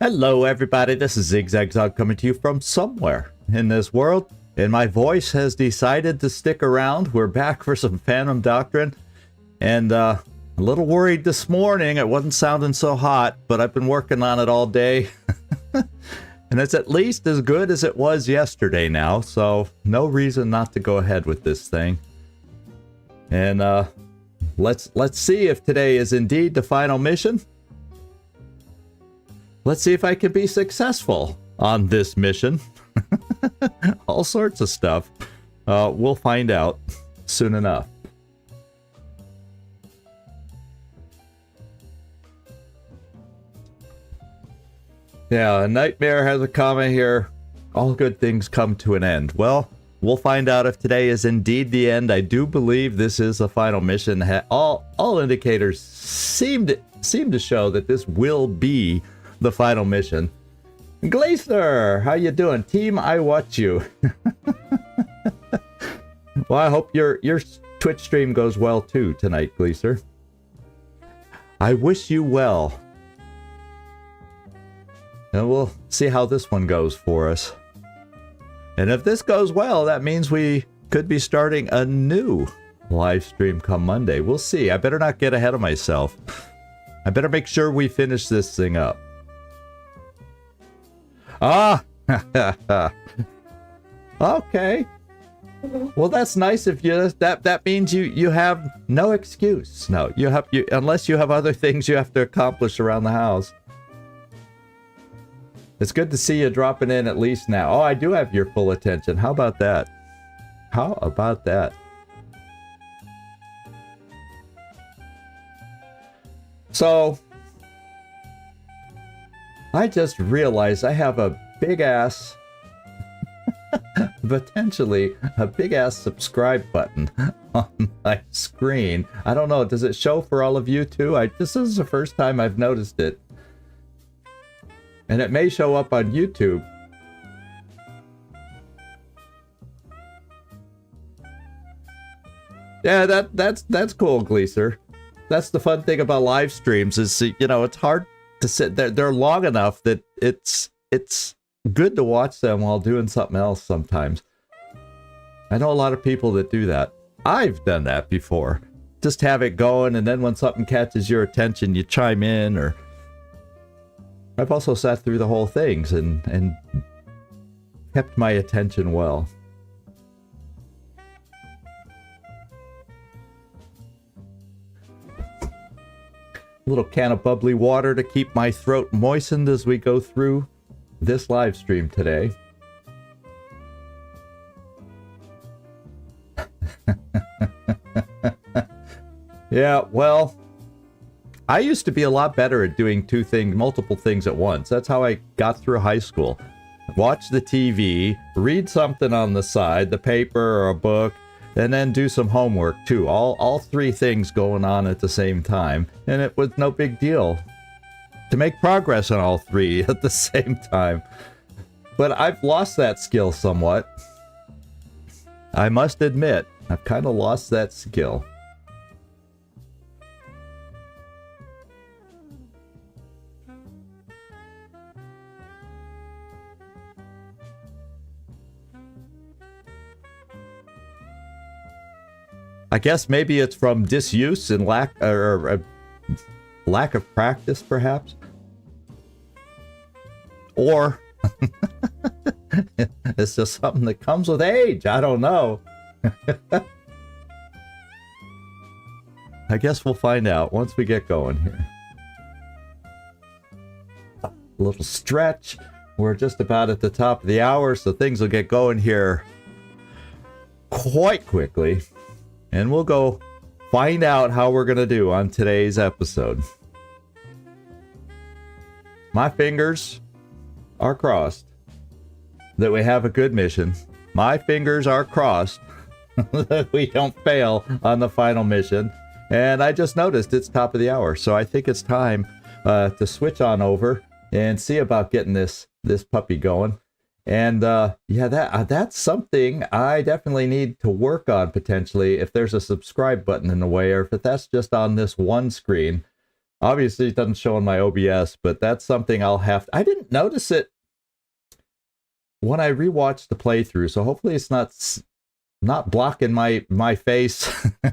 Hello everybody, this is Zigzag coming to you from somewhere in this world, and my voice has decided to stick around. We're back for some Phantom Doctrine, and a little worried this morning. It wasn't sounding so hot, but I've been working on it all day. And it's at least as good as it was yesterday now, so no reason not to go ahead with this thing. And let's see if today is indeed the final mission. Let's see if I can be successful on this mission. All sorts of stuff. We'll find out soon enough. Yeah, Nightmare has a comment here. All good things come to an end. Well, we'll find out if today is indeed the end. I do believe this is the final mission. All indicators seem to show that this will be the final mission. Glacier, how you doing? Team, I watch you. Well, I hope your Twitch stream goes well too tonight, Glacier. I wish you well. And we'll see how this one goes for us. And if this goes well, that means we could be starting a new live stream come Monday. We'll see. I better not get ahead of myself. I better make sure we finish this thing up. Ah! Okay. Well, that's nice if you that means you have no excuse. No, unless you have other things you have to accomplish around the house. It's good to see you dropping in at least now. Oh, I do have your full attention. How about that? How about that? So I just realized I have a big ass, potentially a big ass subscribe button on my screen. I don't know. Does it show for all of you too? This is the first time I've noticed it. And it may show up on YouTube. Yeah, that's cool, Gleaser. That's the fun thing about live streams is, you know, it's hard to sit there. They're long enough that it's good to watch them while doing something else sometimes. I know a lot of people that do that. I've done that before. Just have it going, and then when something catches your attention, you chime in. Or I've also sat through the whole things and kept my attention well. A little can of bubbly water to keep my throat moistened as we go through this live stream today. Yeah, well, I used to be a lot better at doing multiple things at once. That's how I got through high school. Watch the TV, read something on the side, the paper or a book, and then do some homework too. All three things going on at the same time. And it was no big deal to make progress on all three at the same time. But I've lost that skill somewhat. I must admit, I've kind of lost that skill. I guess maybe it's from disuse and lack of practice, perhaps. Or it's just something that comes with age. I don't know. I guess we'll find out once we get going here. A little stretch. We're just about at the top of the hour, so things will get going here quite quickly. And we'll go find out how we're going to do on today's episode. My fingers are crossed that we have a good mission. My fingers are crossed that we don't fail on the final mission. And I just noticed it's top of the hour. So I think it's time to switch on over and see about getting this puppy going. And yeah, that's something I definitely need to work on potentially. If there's a subscribe button in the way, or if that's just on this one screen, Obviously, it doesn't show on my OBS, but that's something I'll have. I didn't notice it when I rewatched the playthrough, so hopefully it's not blocking my face,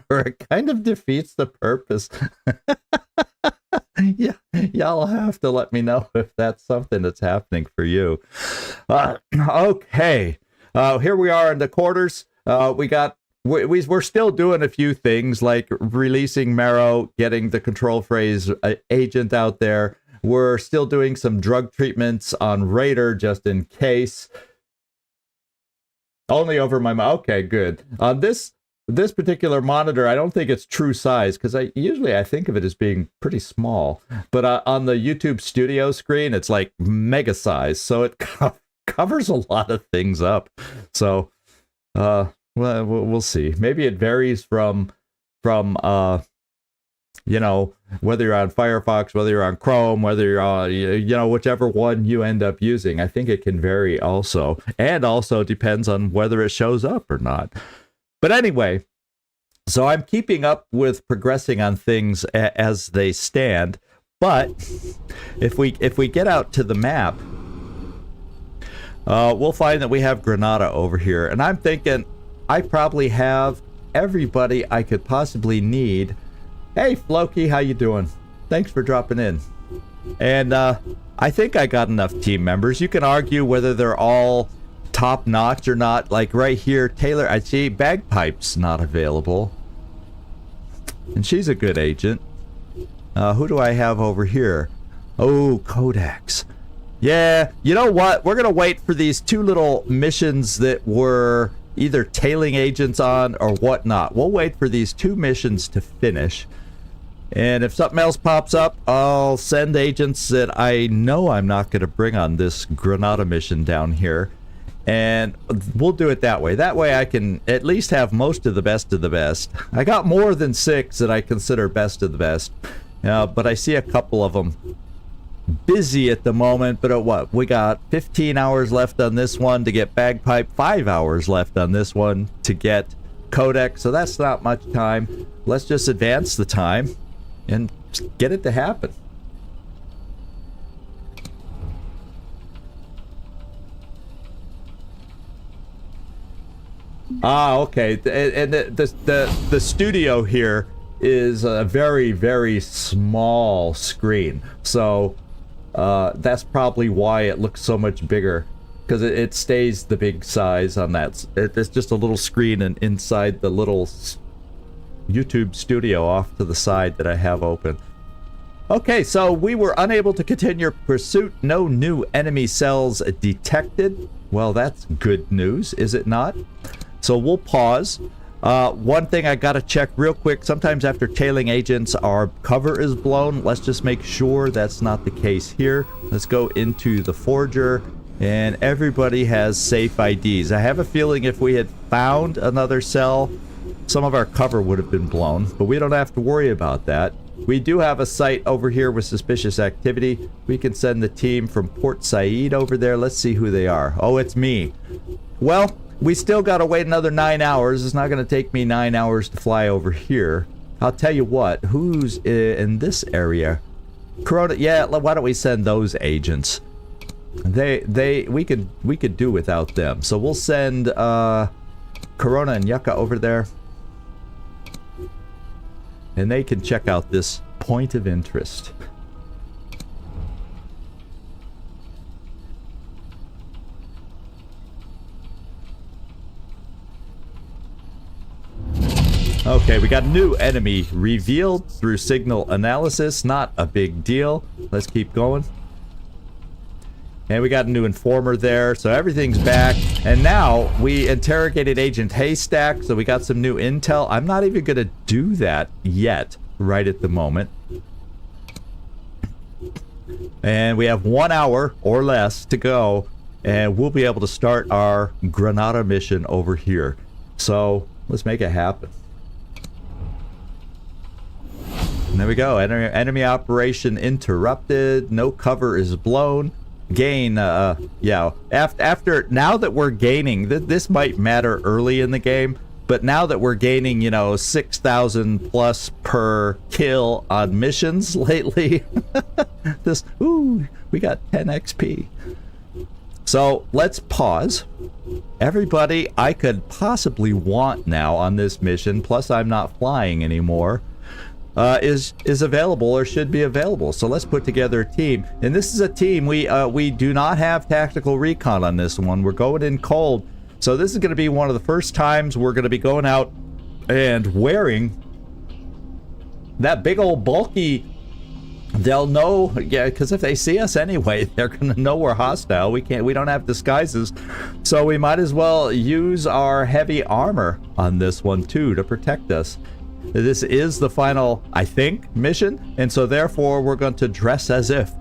or it kind of defeats the purpose. Yeah, y'all have to let me know if that's something that's happening for you. Okay, here we are in the quarters. We're still doing a few things like releasing Marrow, getting the control phrase agent out there. We're still doing some drug treatments on Raider just in case. Only over my... Okay, good. On this particular monitor, I don't think it's true size, because I think of it as being pretty small. But on the YouTube Studio screen, it's like mega size, so it covers a lot of things up. So, well, we'll see. Maybe it varies from you know, whether you're on Firefox, whether you're on Chrome, whether you're on, you know, whichever one you end up using. I think it can vary also, and also depends on whether it shows up or not. But anyway, so I'm keeping up with progressing on things as they stand. But if we get out to the map, we'll find that we have Grenada over here. And I'm thinking I probably have everybody I could possibly need. Hey, Floki, how you doing? Thanks for dropping in. And I think I got enough team members. You can argue whether they're all top notch or not. Like right here, Taylor, I see Bagpipe's not available, and she's a good agent. Who do I have over here? Oh, Codex. Yeah, you know what? We're gonna wait for these two little missions that were either tailing agents on or whatnot. We'll wait for these two missions to finish, and if something else pops up, I'll send agents that I know I'm not gonna bring on this Grenada mission down here. And we'll do it that way. That way I can at least have most of the best of the best. I got more than 6 that I consider best of the best. But I see a couple of them busy at the moment. But what? We got 15 hours left on this one to get Bagpipe. 5 hours left on this one to get Codex. So that's not much time. Let's just advance the time and get it to happen. Okay. And the studio here is a very, very small screen. So that's probably why it looks so much bigger, because it stays the big size on that. It's just a little screen and inside the little YouTube studio off to the side that I have open. Okay, so we were unable to continue pursuit. No new enemy cells detected. Well, that's good news, is it not? So we'll pause. One thing I gotta check real quick. Sometimes after tailing agents, our cover is blown. Let's just make sure that's not the case here. Let's go into the Forger, and everybody has safe IDs. I have a feeling if we had found another cell, some of our cover would have been blown, but we don't have to worry about that. We do have a site over here with suspicious activity. We can send the team from Port Said over there. Let's see who they are. Oh, it's me. Well, we still got to wait another 9 hours. It's not going to take me 9 hours to fly over here. I'll tell you what, who's in this area? Corona, yeah, why don't we send those agents? We could do without them. So we'll send Corona and Yucca over there. And they can check out this point of interest. Okay, we got a new enemy revealed through signal analysis. Not a big deal. Let's keep going. And we got a new informer there, so everything's back. And now we interrogated Agent Haystack, so we got some new intel. I'm not even going to do that yet, right at the moment. And we have 1 hour or less to go, and we'll be able to start our Grenada mission over here. So let's make it happen. And there we go. Enemy operation interrupted. No cover is blown. Gain, yeah. After now that we're gaining, this might matter early in the game, But now that we're gaining, 6,000 plus per kill on missions lately, we got 10 XP. So let's pause. Everybody I could possibly want now on this mission, plus I'm not flying anymore, is available or should be available. So let's put together a team. And this is a team. We do not have tactical recon on this one. We're going in cold. So this is going to be one of the first times we're going to be going out and wearing that big old bulky. They'll know, yeah, because if they see us anyway, they're going to know we're hostile. We don't have disguises. So we might as well use our heavy armor on this one too to protect us. This is the final, I think, mission, and so therefore we're going to dress as if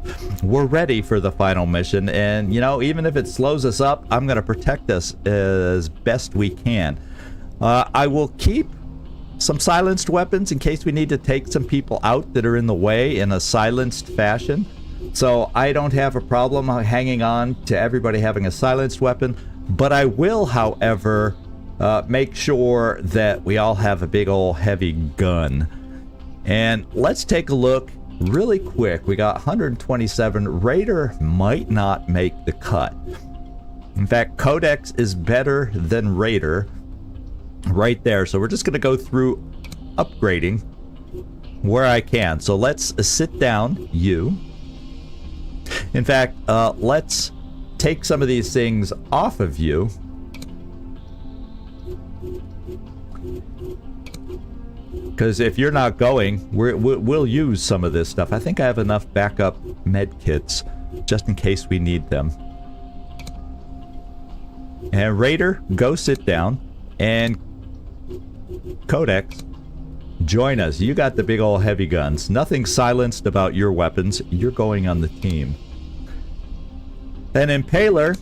we're ready for the final mission. And even if it slows us up, I'm going to protect us as best we can. I will keep some silenced weapons in case we need to take some people out that are in the way in a silenced fashion. So I don't have a problem hanging on to everybody having a silenced weapon, but I will, however, make sure that we all have a big old heavy gun. And let's take a look really quick. We got 127. Raider might not make the cut. In fact, Codex is better than Raider right there. So we're just going to go through upgrading where I can. So let's sit down, you. In fact, let's take some of these things off of you. Because if you're not going, we'll use some of this stuff. I think I have enough backup med kits just in case we need them. And Raider, go sit down. And Codex, join us. You got the big old heavy guns. Nothing silenced about your weapons. You're going on the team. And Impaler,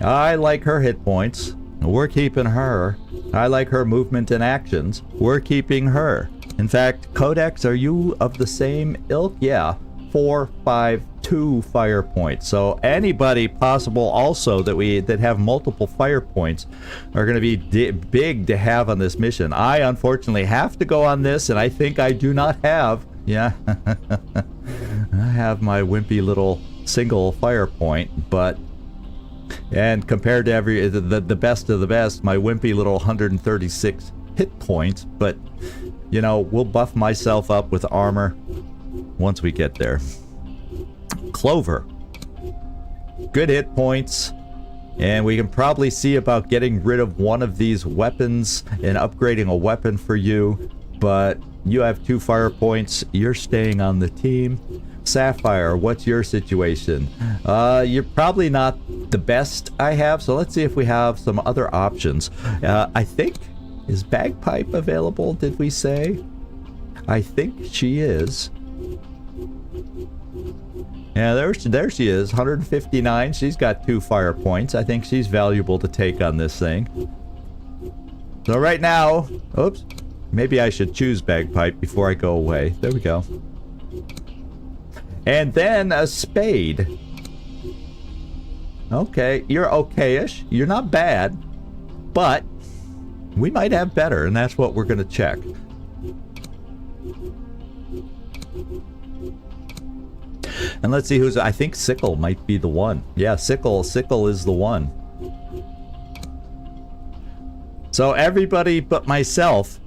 I like her hit points. We're keeping her. I like her movement and actions. We're keeping her. In fact, Codex, are you of the same ilk? Yeah. 4, 5, 2 fire points. So anybody possible also that have multiple fire points are going to be big to have on this mission. I unfortunately have to go on this, and I think I do not have. Yeah. I have my wimpy little single fire point, but and compared to the best of the best, my wimpy little 136 hit points, but we'll buff myself up with armor once we get there. Clover, good hit points, and we can probably see about getting rid of one of these weapons and upgrading a weapon for you, but you have 2 fire points. You're staying on the team. Sapphire, what's your situation? You're probably not the best I have, so let's see if we have some other options. I think, is Bagpipe available, did we say? I think she is. Yeah, there she is, 159. She's got 2 fire points. I think she's valuable to take on this thing. So right now, oops, maybe I should choose Bagpipe before I go away. There we go. And then a Spade. Okay, you're okay-ish. You're not bad, but we might have better, and that's what we're going to check. And let's see who's... I think Sickle might be the one. Yeah, Sickle is the one. So everybody but myself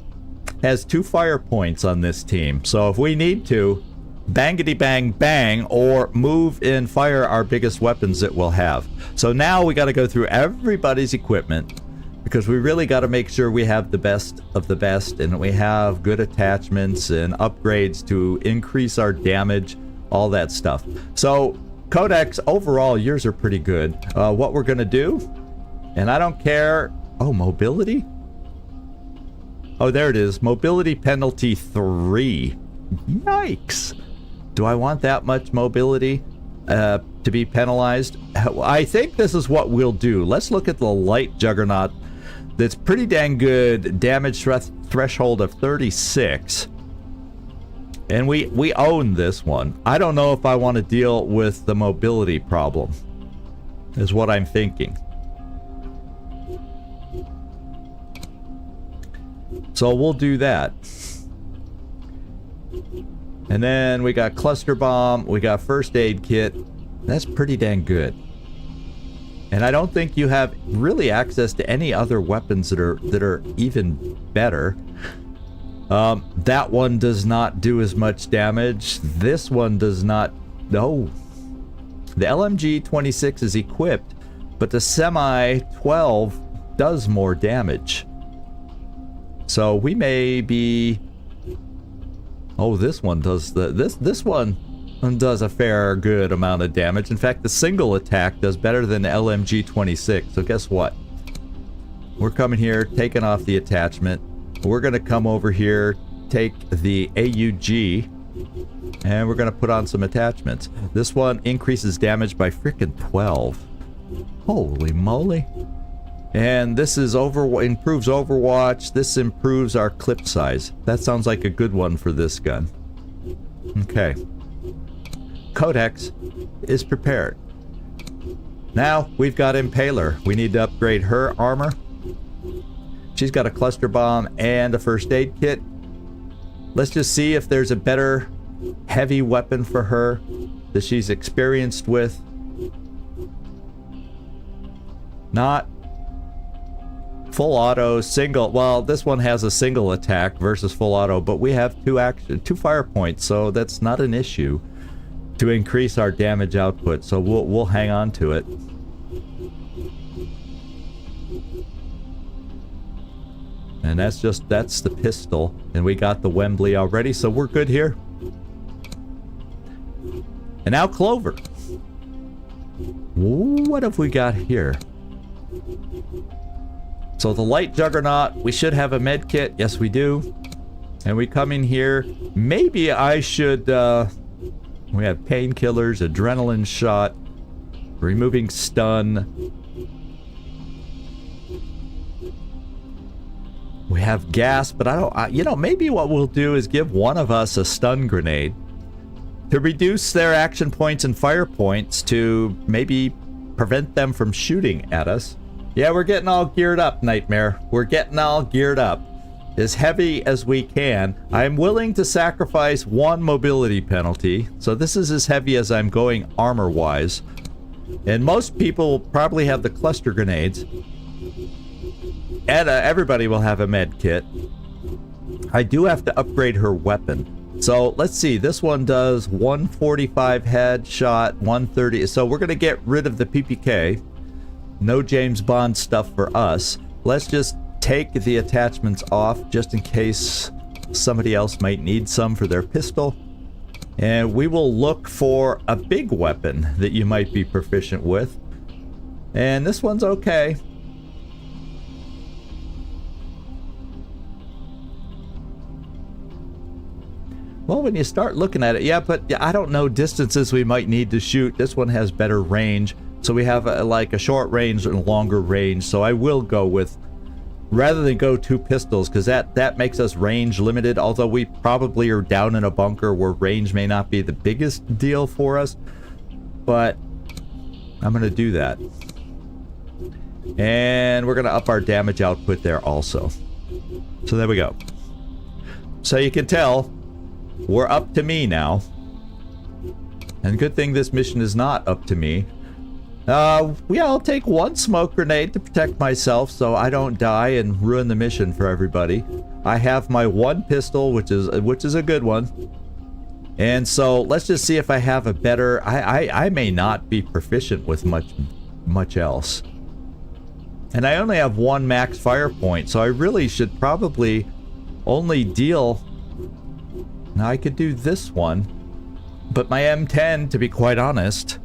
has 2 fire points on this team. So if we need to, bangity bang bang, or move and fire our biggest weapons that we'll have. So now we got to go through everybody's equipment, because we really got to make sure we have the best of the best, and we have good attachments and upgrades to increase our damage, all that stuff. So Codex, overall yours are pretty good. What we're gonna do, and I don't care. Oh, mobility. Oh, there it is. Mobility penalty 3. Yikes. Do I want that much mobility to be penalized? I think this is what we'll do. Let's look at the light juggernaut. That's pretty dang good. Damage threshold of 36. And we own this one. I don't know if I want to deal with the mobility problem, is what I'm thinking. So we'll do that. And then we got cluster bomb, we got first aid kit. That's pretty dang good. And I don't think you have really access to any other weapons that are even better. That one does not do as much damage. This one does not. No. The LMG-26 is equipped, but the Semi-12 does more damage. So we may be... Oh, this one does this one does a fair good amount of damage. In fact, the single attack does better than the LMG-26. So guess what? We're coming here, taking off the attachment. We're going to come over here, take the AUG, and we're going to put on some attachments. This one increases damage by frickin' 12. Holy moly. And this is improves Overwatch. This improves our clip size. That sounds like a good one for this gun. Okay. Codex is prepared. Now we've got Impaler. We need to upgrade her armor. She's got a cluster bomb and a first aid kit. Let's just see if there's a better heavy weapon for her that she's experienced with. Not full auto, single. Well, this one has a single attack versus full auto, but we have two fire points, so that's not an issue to increase our damage output. So we'll hang on to it. And that's the pistol, and we got the Wembley already, so we're good here. And now Clover. What have we got here? So the light juggernaut, we should have a med kit. Yes, we do. And we come in here. Maybe I should, we have painkillers, adrenaline shot, removing stun. We have gas, but I don't, maybe what we'll do is give one of us a stun grenade to reduce their action points and fire points to maybe prevent them from shooting at us. Yeah, we're getting all geared up, Nightmare. We're getting all geared up. As heavy as we can. I'm willing to sacrifice one mobility penalty. So this is as heavy as I'm going armor-wise. And most people probably have the cluster grenades. And everybody will have a med kit. I do have to upgrade her weapon. So let's see. This one does 145 headshot, 130. So we're going to get rid of the PPK. No James Bond stuff for us. Let's just take the attachments off just in case somebody else might need some for their pistol. And we will look for a big weapon that you might be proficient with. And this one's okay. Well, when you start looking at it, yeah, but I don't know distances we might need to shoot. This one has better range. So we have like a short range and a longer range. So I will go with, rather than go two pistols, because that makes us range limited. Although we probably are down in a bunker where range may not be the biggest deal for us. But I'm going to do that. And we're going to up our damage output there also. So there we go. So you can tell we're up to me now. And good thing this mission is not up to me. Yeah, I'll take one smoke grenade to protect myself so I don't die and ruin the mission for everybody. I have my one pistol, which is a good one. And so let's just see if I have a better... I may not be proficient with much else. And I only have one max fire point, so I really should probably only deal... Now I could do this one, but my M10, to be quite honest,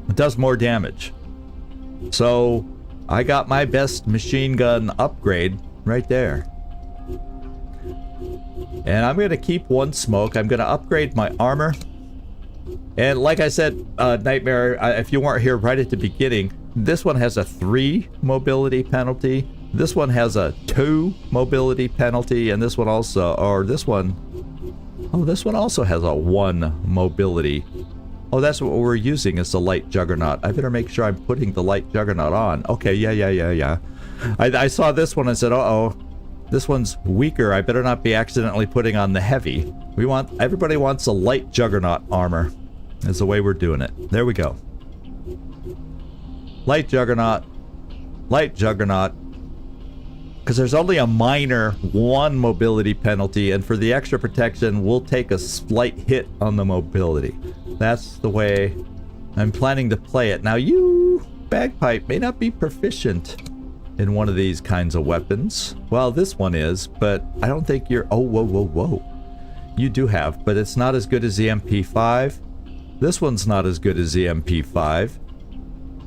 it does more damage. So I got my best machine gun upgrade right there. And I'm going to keep one smoke. I'm going to upgrade my armor. And like I said, Nightmare, if you weren't here right at the beginning, this one has a 3 mobility penalty. This one has a 2 mobility penalty. And this one also, or this one, oh, this one also has a 1 mobility. Oh, that's what we're using is the light juggernaut. I better make sure I'm putting the light juggernaut on. Okay, yeah. I saw this one and said, uh-oh. This one's weaker. I better not be accidentally putting on the heavy. Everybody wants a light juggernaut armor. Is the way we're doing it. There we go. Light juggernaut. Light juggernaut. Because there's only a minor 1 mobility penalty, and for the extra protection, we'll take a slight hit on the mobility. That's the way I'm planning to play it. Now you, bagpipe, may not be proficient in one of these kinds of weapons. Well, this one is, but I don't think you're... Oh, whoa, whoa, whoa. You do have, but it's not as good as the MP5. This one's not as good as the MP5.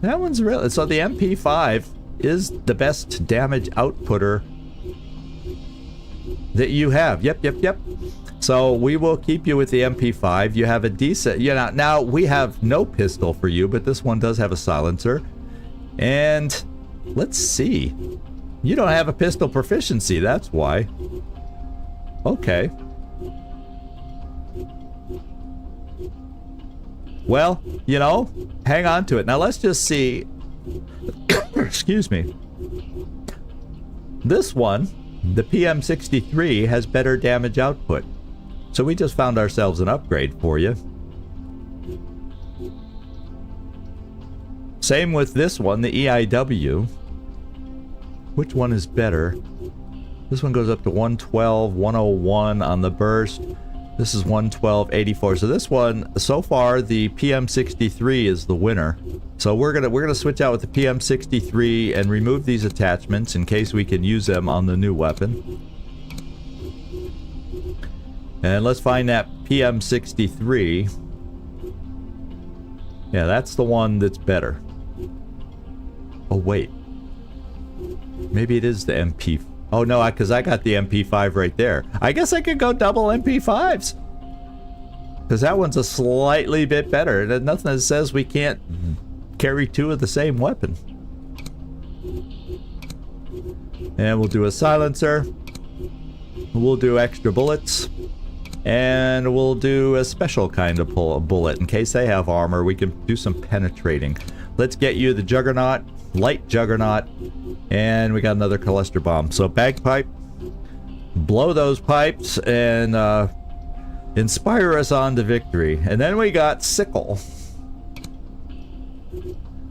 That one's real. So the MP5 is the best damage outputter that you have. Yep. So we will keep you with the MP5. You have a decent... now we have no pistol for you, but this one does have a silencer. And let's see. You don't have a pistol proficiency, that's why. Okay. Well, hang on to it. Now let's just see... Excuse me. This one, the PM63, has better damage output. So we just found ourselves an upgrade for you. Same with this one, the EIW. Which one is better? This one goes up to 112, 101 on the burst. This is 112.84. So this one, so far, the PM63 is the winner. So we're gonna switch out with the PM63 and remove these attachments in case we can use them on the new weapon. And let's find that PM63. Yeah, that's the one that's better. Oh wait, maybe it is the MP. Oh no, because I got the MP5 right there. I guess I could go double MP5s. Because that one's a slightly bit better. There's nothing that says we can't carry 2 of the same weapon. And we'll do a silencer. We'll do extra bullets. And we'll do a special kind of bullet. In case they have armor, we can do some penetrating. Let's get you the Juggernaut, light Juggernaut, and we got another cluster bomb. So bagpipe, blow those pipes and inspire us on to victory. And then we got Sickle.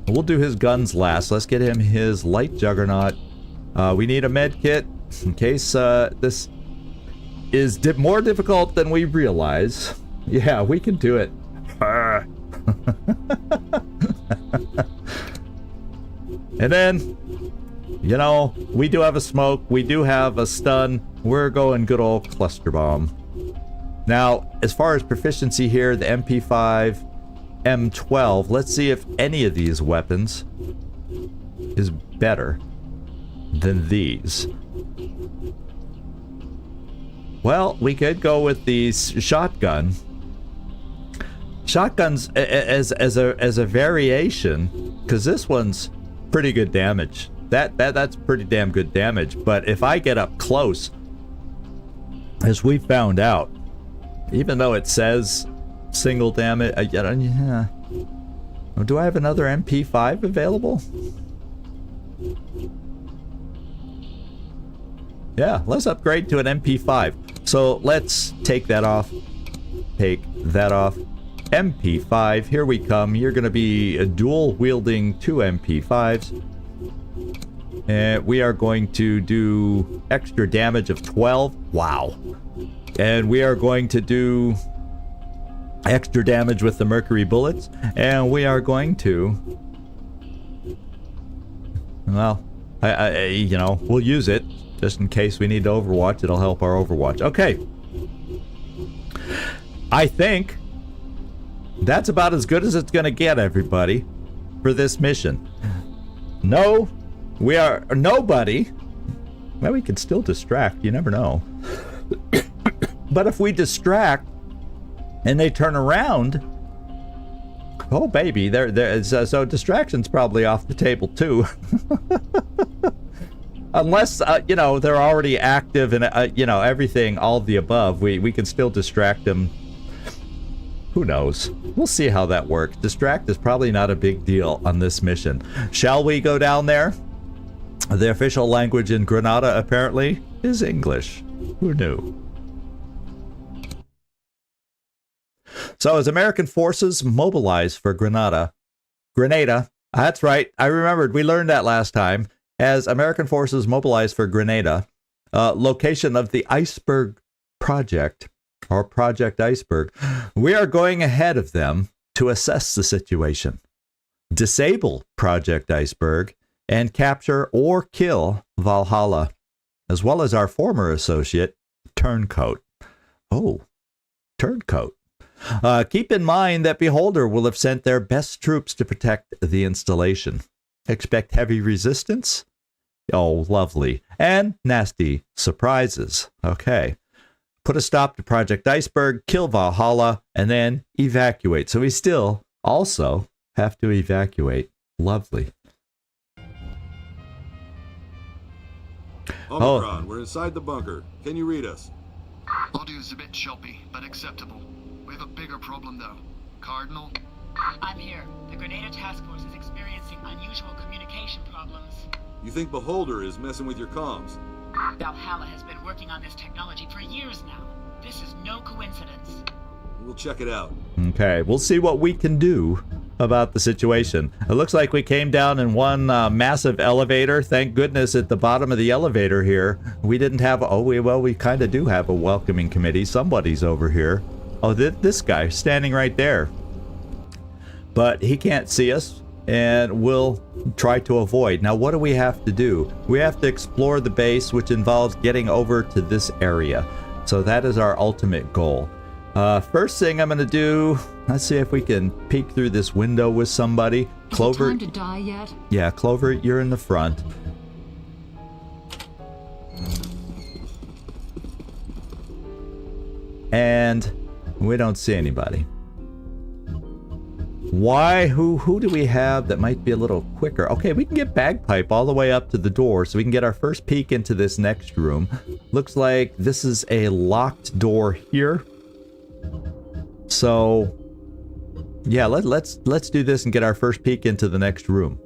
We'll do his guns last. Let's get him his light Juggernaut. We need a med kit in case this is more difficult than we realize. Yeah, we can do it. And then, we do have a smoke, we do have a stun, we're going good old cluster bomb. Now, as far as proficiency here, the MP5, M12, let's see if any of these weapons is better than these. Well, we could go with the shotgun. Shotguns as a variation, because this one's pretty good damage. That's pretty damn good damage. But if I get up close, as we found out, even though it says single damage, yeah. Do I have another MP5 available? Yeah, let's upgrade to an MP5. So let's take that off. Take that off. MP5, here we come. You're going to be dual wielding 2 MP5s. And we are going to do extra damage of 12. Wow. And we are going to do extra damage with the mercury bullets. And we are going to... Well, we'll use it. Just in case we need to overwatch, it'll help our overwatch. Okay. I think that's about as good as it's going to get, everybody, for this mission. No, we are nobody. Well, we can still distract. You never know. But if we distract and they turn around, oh baby, so distraction's probably off the table too. Unless, they're already active and, everything, all of the above, we can still distract them. Who knows? We'll see how that works. Distract is probably not a big deal on this mission. Shall we go down there? The official language in Grenada, apparently, is English. Who knew? So as American forces mobilize for Grenada, that's right, I remembered, we learned that last time. As American forces mobilize for Grenada, location of the Iceberg Project, or Project Iceberg, we are going ahead of them to assess the situation, disable Project Iceberg, and capture or kill Valhalla, as well as our former associate, Turncoat. Oh, Turncoat. Keep in mind that Beholder will have sent their best troops to protect the installation. Expect heavy resistance? Oh, lovely. And nasty surprises. Okay. Put a stop to Project Iceberg, kill Valhalla, and then evacuate. So we still also have to evacuate. Lovely. Omicron, we're inside the bunker. Can you read us? Audio's a bit choppy, but acceptable. We have a bigger problem, though. Cardinal? I'm here. The Grenada task force is experiencing unusual communication problems. You think Beholder is messing with your comms? Valhalla has been working on this technology for years now. This is no coincidence. We'll check it out. Okay, we'll see what we can do about the situation. It looks like we came down in one massive elevator. Thank goodness at the bottom of the elevator here, we didn't have, we kind of do have a welcoming committee. Somebody's over here. Oh, this guy standing right there. But he can't see us, and we'll try to avoid. Now, what do we have to do? We have to explore the base, which involves getting over to this area. So that is our ultimate goal. First thing I'm going to do, let's see if we can peek through this window with somebody. Clover. Is it time to die yet? Yeah, Clover, you're in the front. And we don't see anybody. Why? Who do we have that might be a little quicker? Okay, we can get Bagpipe all the way up to the door so we can get our first peek into this next room. Looks like this is a locked door here. So, yeah, let's do this and get our first peek into the next room.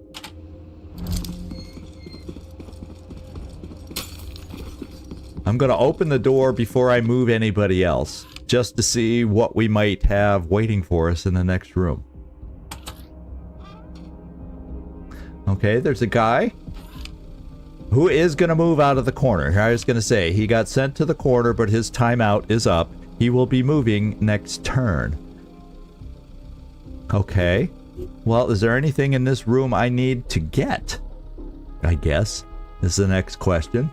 I'm going to open the door before I move anybody else, just to see what we might have waiting for us in the next room. Okay, there's a guy who is going to move out of the corner. I was going to say, he got sent to the corner, but his timeout is up. He will be moving next turn. Okay. Well, is there anything in this room I need to get? I guess is the next question.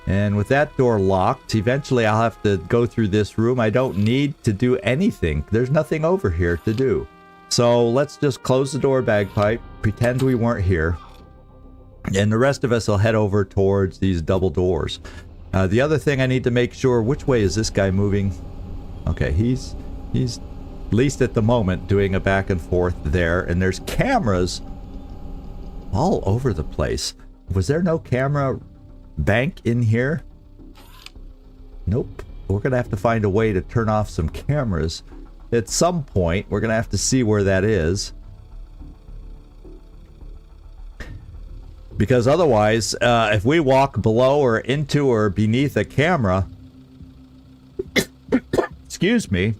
And with that door locked, eventually I'll have to go through this room. I don't need to do anything. There's nothing over here to do. So let's just close the door, Bagpipe, pretend we weren't here. And the rest of us will head over towards these double doors. The other thing I need to make sure, which way is this guy moving? Okay, he's at least at the moment doing a back and forth there, and there's cameras all over the place. Was there no camera bank in here? Nope. We're gonna have to find a way to turn off some cameras at some point. We're gonna have to see where that is, because otherwise, if we walk below or into or beneath a camera, excuse me,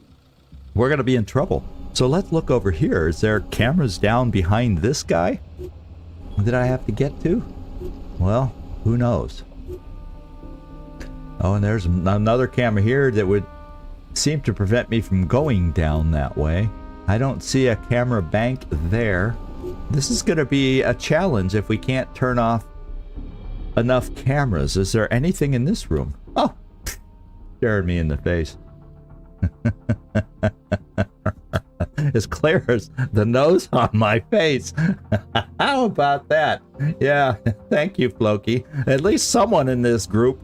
we're going to be in trouble. So let's look over here. Is there cameras down behind this guy that I have to get to? Well, who knows? Oh, and there's another camera here that would seem to prevent me from going down that way. I don't see a camera bank there. This is going to be a challenge if we can't turn off enough cameras. Is there anything in this room? Oh, staring me in the face. As clear as the nose on my face. How about that? Yeah, thank you, Floki. At least someone in this group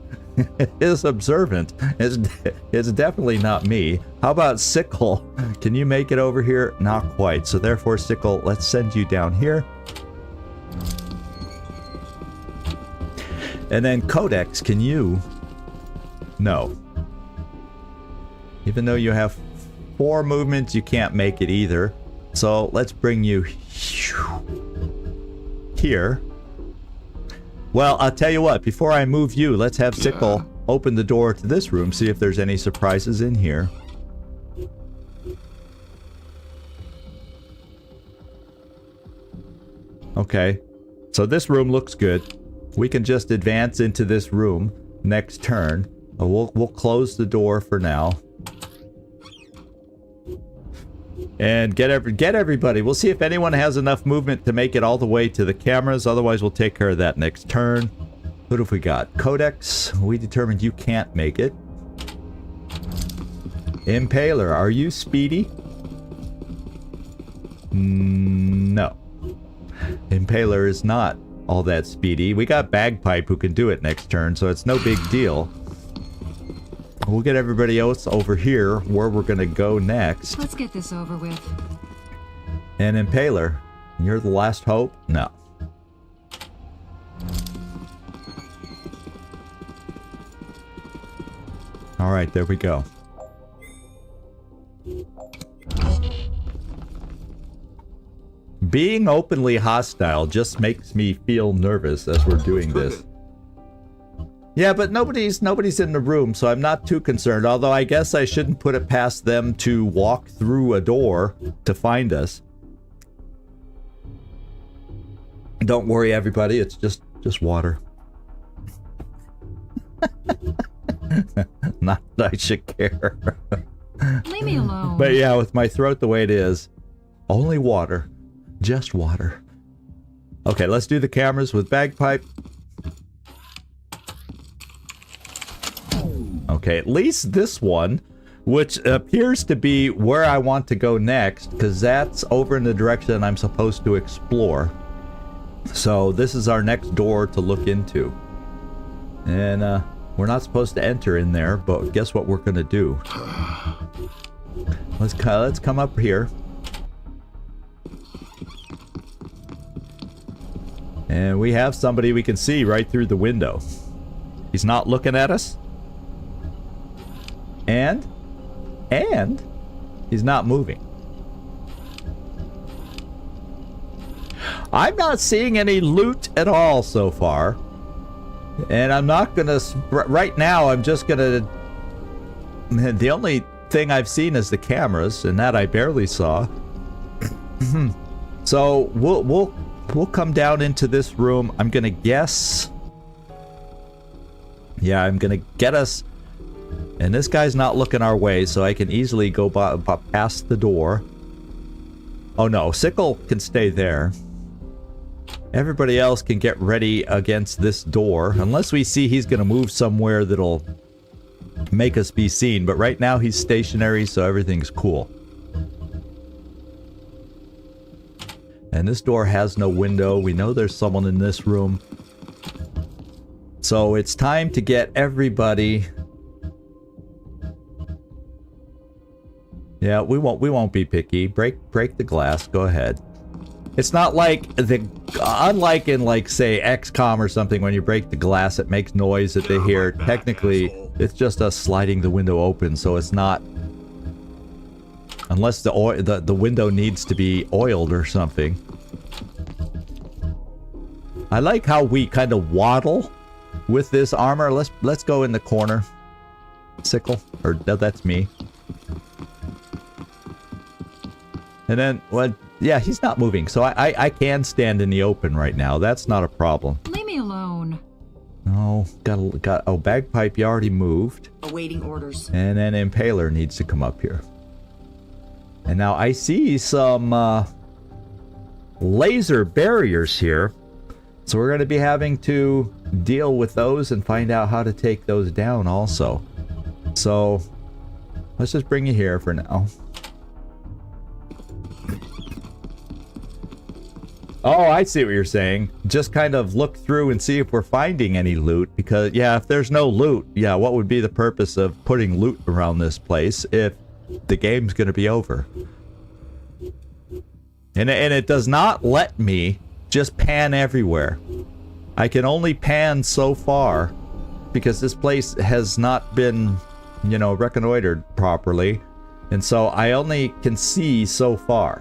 is observant. It's definitely not me. How about Sickle? Can you make it over here? Not quite. So therefore, Sickle, let's send you down here. And then Codex, can you? No. Even though you have 4 movements, you can't make it either. So let's bring you here. Well, I'll tell you what, before I move you, let's have Sickle open the door to this room, see if there's any surprises in here. Okay, so this room looks good. We can just advance into this room next turn. We'll close the door for now. And get everybody. We'll see if anyone has enough movement to make it all the way to the cameras. Otherwise, we'll take care of that next turn. What have we got? Codex. We determined you can't make it. Impaler. Are you speedy? No. Impaler is not all that speedy. We got Bagpipe who can do it next turn, so it's no big deal. We'll get everybody else over here where we're going to go next. Let's get this over with. And Impaler, you're the last hope? No. Alright, there we go. Being openly hostile just makes me feel nervous as we're doing this. Yeah, but nobody's in the room, so I'm not too concerned. Although I guess I shouldn't put it past them to walk through a door to find us. Don't worry, everybody. It's just water. Not that I should care. Leave me alone. But yeah, with my throat the way it is, only water. Just water. Okay, let's do the cameras with Bagpipe. Okay, at least this one, which appears to be where I want to go next, because that's over in the direction I'm supposed to explore. So this is our next door to look into. And we're not supposed to enter in there, but guess what we're going to do? Let's come up here. And we have somebody we can see right through the window. He's not looking at us. And he's not moving. I'm not seeing any loot at all so far. And I'm not gonna... Right now, I'm just gonna... The only thing I've seen is the cameras, and that I barely saw. So, we'll come down into this room. I'm gonna guess... Yeah, I'm gonna get us... And this guy's not looking our way, so I can easily go past the door. Oh no, Sickle can stay there. Everybody else can get ready against this door, unless we see he's gonna move somewhere that'll make us be seen. But right now he's stationary, so everything's cool. And this door has no window. We know there's someone in this room. So it's time to get everybody... Yeah, we won't be picky. Break the glass. Go ahead. It's not like unlike in, like, say, XCom or something, when you break the glass it makes noise that they hear. Technically, it's just us sliding the window open, so it's not, unless the window needs to be oiled or something. I like how we kind of waddle with this armor. Let's go in the corner. Sickle, or no, that's me. And then, well, yeah, he's not moving, so I can stand in the open right now. That's not a problem. Leave me alone. Oh, oh, Bagpipe, you already moved. Awaiting orders. And then Impaler needs to come up here. And now I see some laser barriers here. So we're going to be having to deal with those and find out how to take those down also. So let's just bring you here for now. Oh, I see what you're saying. Just kind of look through and see if we're finding any loot. Because, yeah, if there's no loot, yeah, what would be the purpose of putting loot around this place if the game's going to be over? And it does not let me just pan everywhere. I can only pan so far because this place has not been, you know, reconnoitered properly. And so I only can see so far.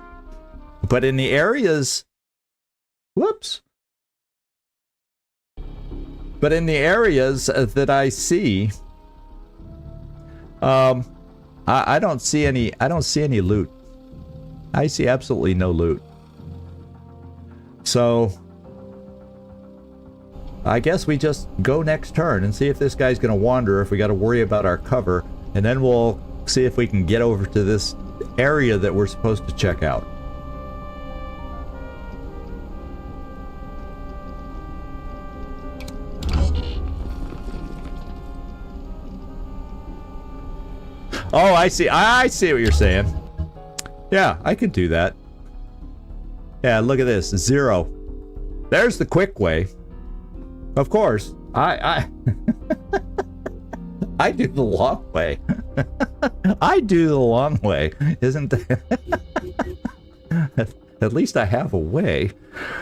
But in the areas... Whoops. But in the areas that I see, I don't see any. I don't see any loot. I see absolutely no loot. So I guess we just go next turn and see if this guy's going to wander, if we got to worry about our cover, and then we'll see if we can get over to this area that we're supposed to check out. Oh, I see. I see what you're saying. Yeah, I could do that. Yeah, look at this. 0. There's the quick way. Of course. I I do the long way. I do the long way. Isn't At least I have a way.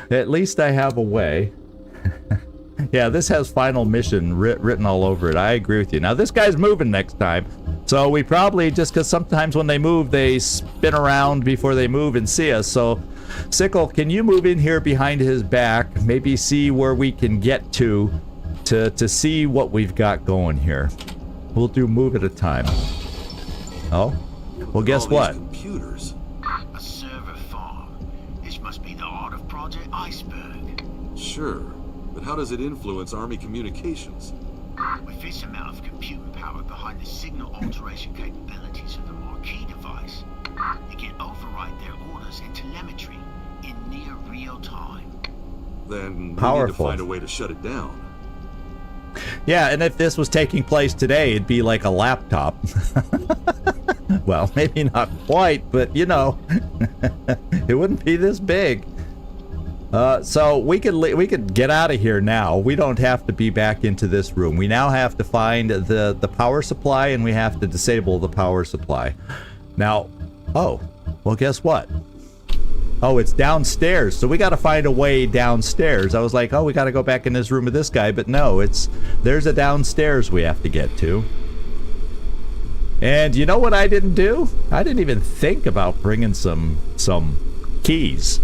At least I have a way. Yeah, this has final mission written all over it. I agree with you. Now, this guy's moving next time. So we probably, just because sometimes when they move, they spin around before they move and see us. So, Sickle, can you move in here behind his back? Maybe see where we can get to see what we've got going here. We'll do move at a time. Oh? Well, guess what? Computers. A server farm. This must be the heart of Project Iceberg. Sure, but how does it influence Army communications? With this amount of computing power behind the signal alteration capabilities of the marquee device, it can override their orders and telemetry in near real time. Then we Powerful. need to find a way to shut it down. Yeah, and if this was taking place today, it'd be like a laptop. Well, maybe not quite, but you know, it wouldn't be this big. So we could get out of here now. We don't have to be back into this room. We now have to find the power supply, and we have to disable the power supply. Now, oh, well, guess what? Oh, it's downstairs, so we got to find a way downstairs. I was like, oh, we got to go back in this room with this guy, but no, there's a downstairs we have to get to. And you know what I didn't do? I didn't even think about bringing some keys.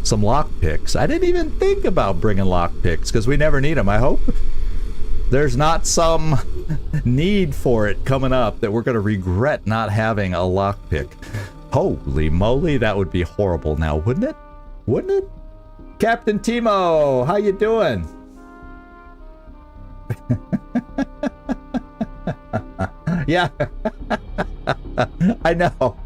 Some lockpicks. I didn't even think about bringing lockpicks because we never need them. I hope there's not some need for it coming up that we're going to regret not having a lockpick. Holy moly, that would be horrible now, wouldn't it? Wouldn't it? Captain Timo, how you doing? Yeah. I know.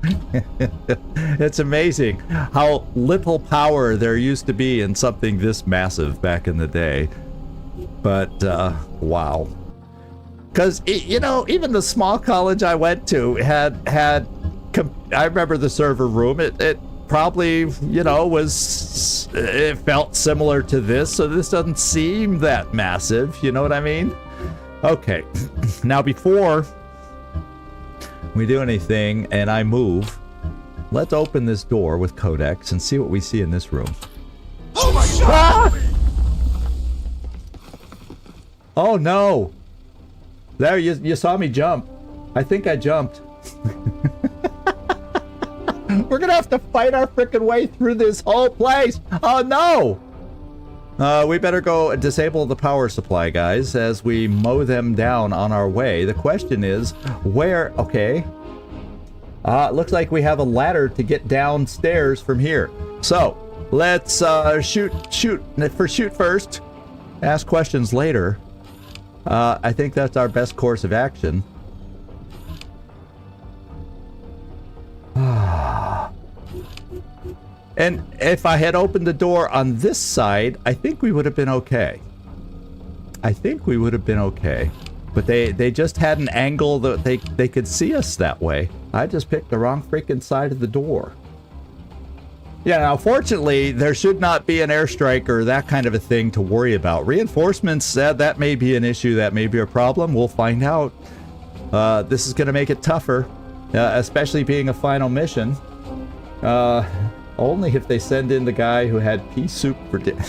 It's amazing how little power there used to be in something this massive back in the day. But, wow. Because, you know, even the small college I went to had I remember the server room. It probably, you know, it felt similar to this, so this doesn't seem that massive. You know what I mean? Okay. Now, before we do anything and I move, let's open this door with Codex and see what we see in this room. Oh my god! Ah! Oh no! There, you saw me jump. I think I jumped. We're gonna have to fight our frickin' way through this whole place. Oh no! We better go disable the power supply, guys, as we mow them down on our way. The question is, where? Okay. Looks like we have a ladder to get downstairs from here. So, let's shoot first. Ask questions later. I think that's our best course of action. And if I had opened the door on this side, I think we would have been okay. I think we would have been okay. But they just had an angle that they could see us that way. I just picked the wrong freaking side of the door. Yeah, now fortunately, there should not be an airstrike or that kind of a thing to worry about. Reinforcements, that may be an issue, that may be a problem. We'll find out. This is going to make it tougher, especially being a final mission. Only if they send in the guy who had pea soup for dinner.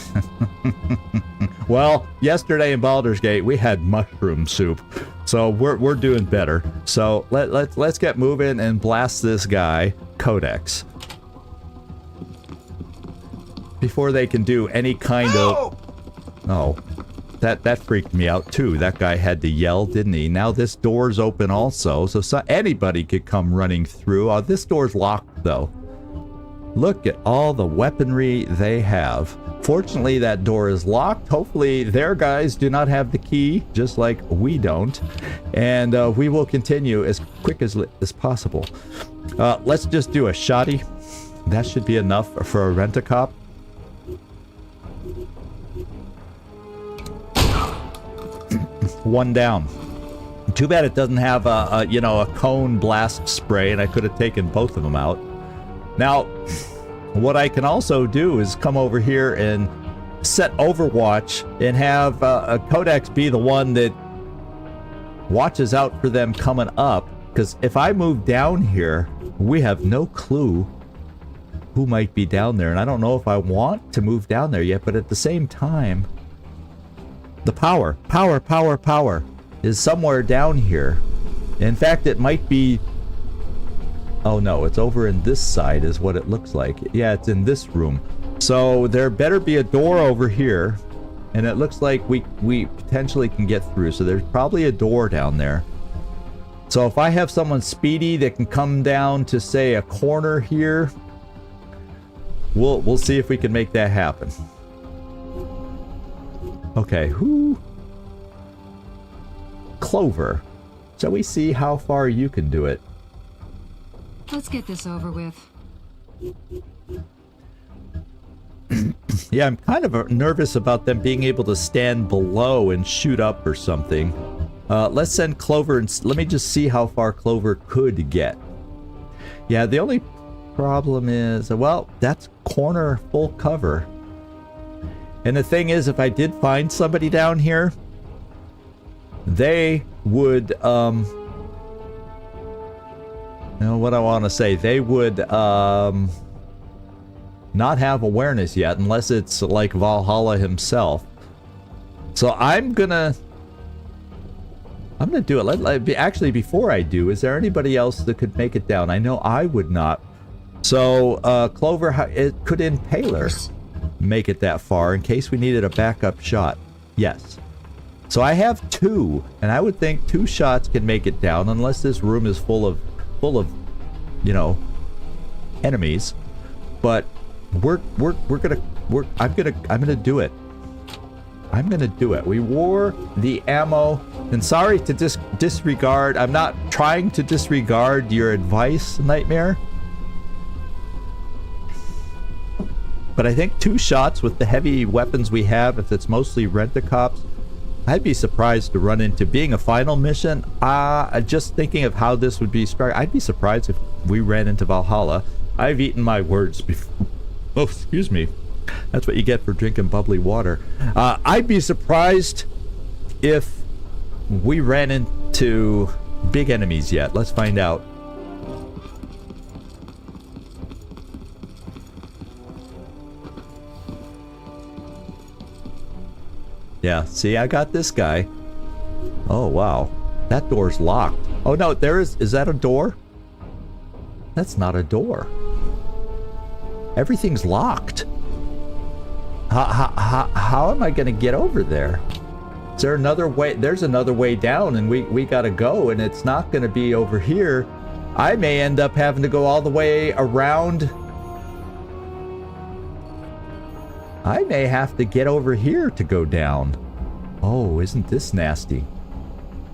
Well, yesterday in Baldur's Gate, we had mushroom soup. So we're doing better. So let's get moving and blast this guy, Codex. Before they can do any kind of... Oh, that freaked me out too. That guy had to yell, didn't he? Now this door's open also, so anybody could come running through. Oh, this door's locked though. Look at all the weaponry they have. Fortunately, that door is locked. Hopefully, their guys do not have the key, just like we don't. And we will continue as quick as possible. Let's just do a shoddy. That should be enough for a rent-a-cop. One down. Too bad it doesn't have a cone blast spray, and I could have taken both of them out. Now, what I can also do is come over here and set Overwatch and have a Codex be the one that watches out for them coming up. Because if I move down here, we have no clue who might be down there. And I don't know if I want to move down there yet, but at the same time, the power is somewhere down here. In fact, it might be... Oh no, it's over in this side is what it looks like. Yeah, it's in this room. So there better be a door over here. And it looks like we potentially can get through. So there's probably a door down there. So if I have someone speedy that can come down to, say, a corner here, we'll see if we can make that happen. Okay, who? Clover. Shall we see how far you can do it? Let's get this over with. Yeah, I'm kind of nervous about them being able to stand below and shoot up or something. Let's send Clover and let me just see how far Clover could get. Yeah, the only problem is, well, that's corner full cover. And the thing is, if I did find somebody down here, they would, you know what I want to say, they would, not have awareness yet, unless it's like Valhalla himself. So I'm gonna do it. Actually, before I do, is there anybody else that could make it down? I know I would not. So, Clover, could Impaler make it that far in case we needed a backup shot? Yes. So I have 2, and I would think 2 shots can make it down, unless this room is full of, you know, enemies. But I'm gonna do it. I'm gonna do it. We wore the ammo, and sorry to disregard. I'm not trying to disregard your advice, Nightmare. But I think 2 shots with the heavy weapons we have, if it's mostly rent-a-cops, I'd be surprised to run into being a final mission. Just thinking of how this would be struck, I'd be surprised if we ran into Valhalla. I've eaten my words before. Oh, excuse me. That's what you get for drinking bubbly water. I'd be surprised if we ran into big enemies yet. Let's find out. Yeah, see, I got this guy. Oh, wow. That door's locked. Oh, no, is that a door? That's not a door. Everything's locked. How am I going to get over there? Is there another way? There's another way down, and we got to go, and it's not going to be over here. I may end up having to go all the way around. I may have to get over here to go down. Oh, isn't this nasty?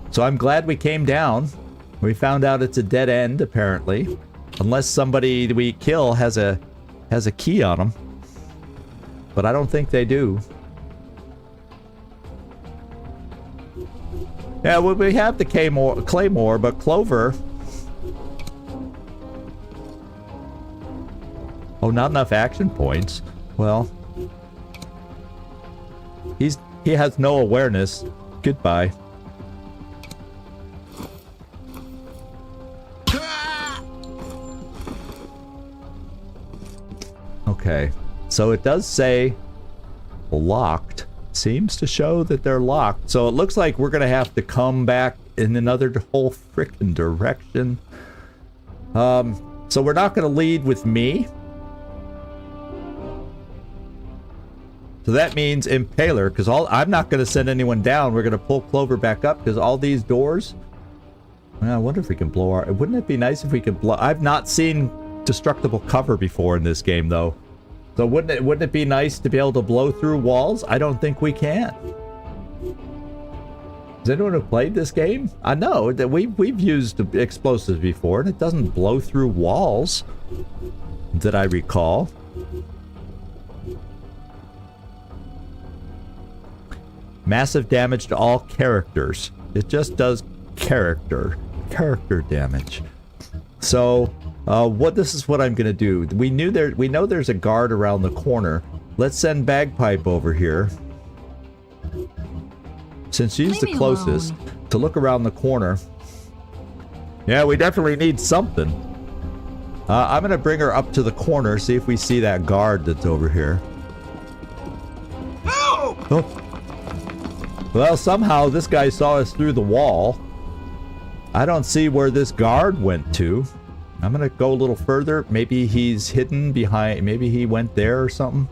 So I'm glad we came down. We found out it's a dead end, apparently. Unless somebody we kill has a key on them. But I don't think they do. Yeah, well, we have the Claymore, but Clover... Oh, not enough action points. Well... He has no awareness. Goodbye. Okay. So it does say locked. Seems to show that they're locked. So it looks like we're going to have to come back in another whole frickin' direction. So we're not going to lead with me. So that means Impaler, because I'm not going to send anyone down. We're going to pull Clover back up, because all these doors... Well, I wonder if we can blow our... Wouldn't it be nice if we could blow... I've not seen destructible cover before in this game, though. So wouldn't it be nice to be able to blow through walls? I don't think we can. Has anyone who played this game? I know that we've used explosives before, and it doesn't blow through walls, that I recall. Massive damage to all characters. It just does character damage. So this is what I'm gonna do. We know there's a guard around the corner. Let's send Bagpipe over here, since she's the closest, to look around the corner. Yeah, we definitely need something. I'm gonna bring her up to the corner, see if we see that guard that's over here. Oh. Well, somehow this guy saw us through the wall. I don't see where this guard went to. I'm gonna go a little further. Maybe he's hidden behind, maybe he went there or something.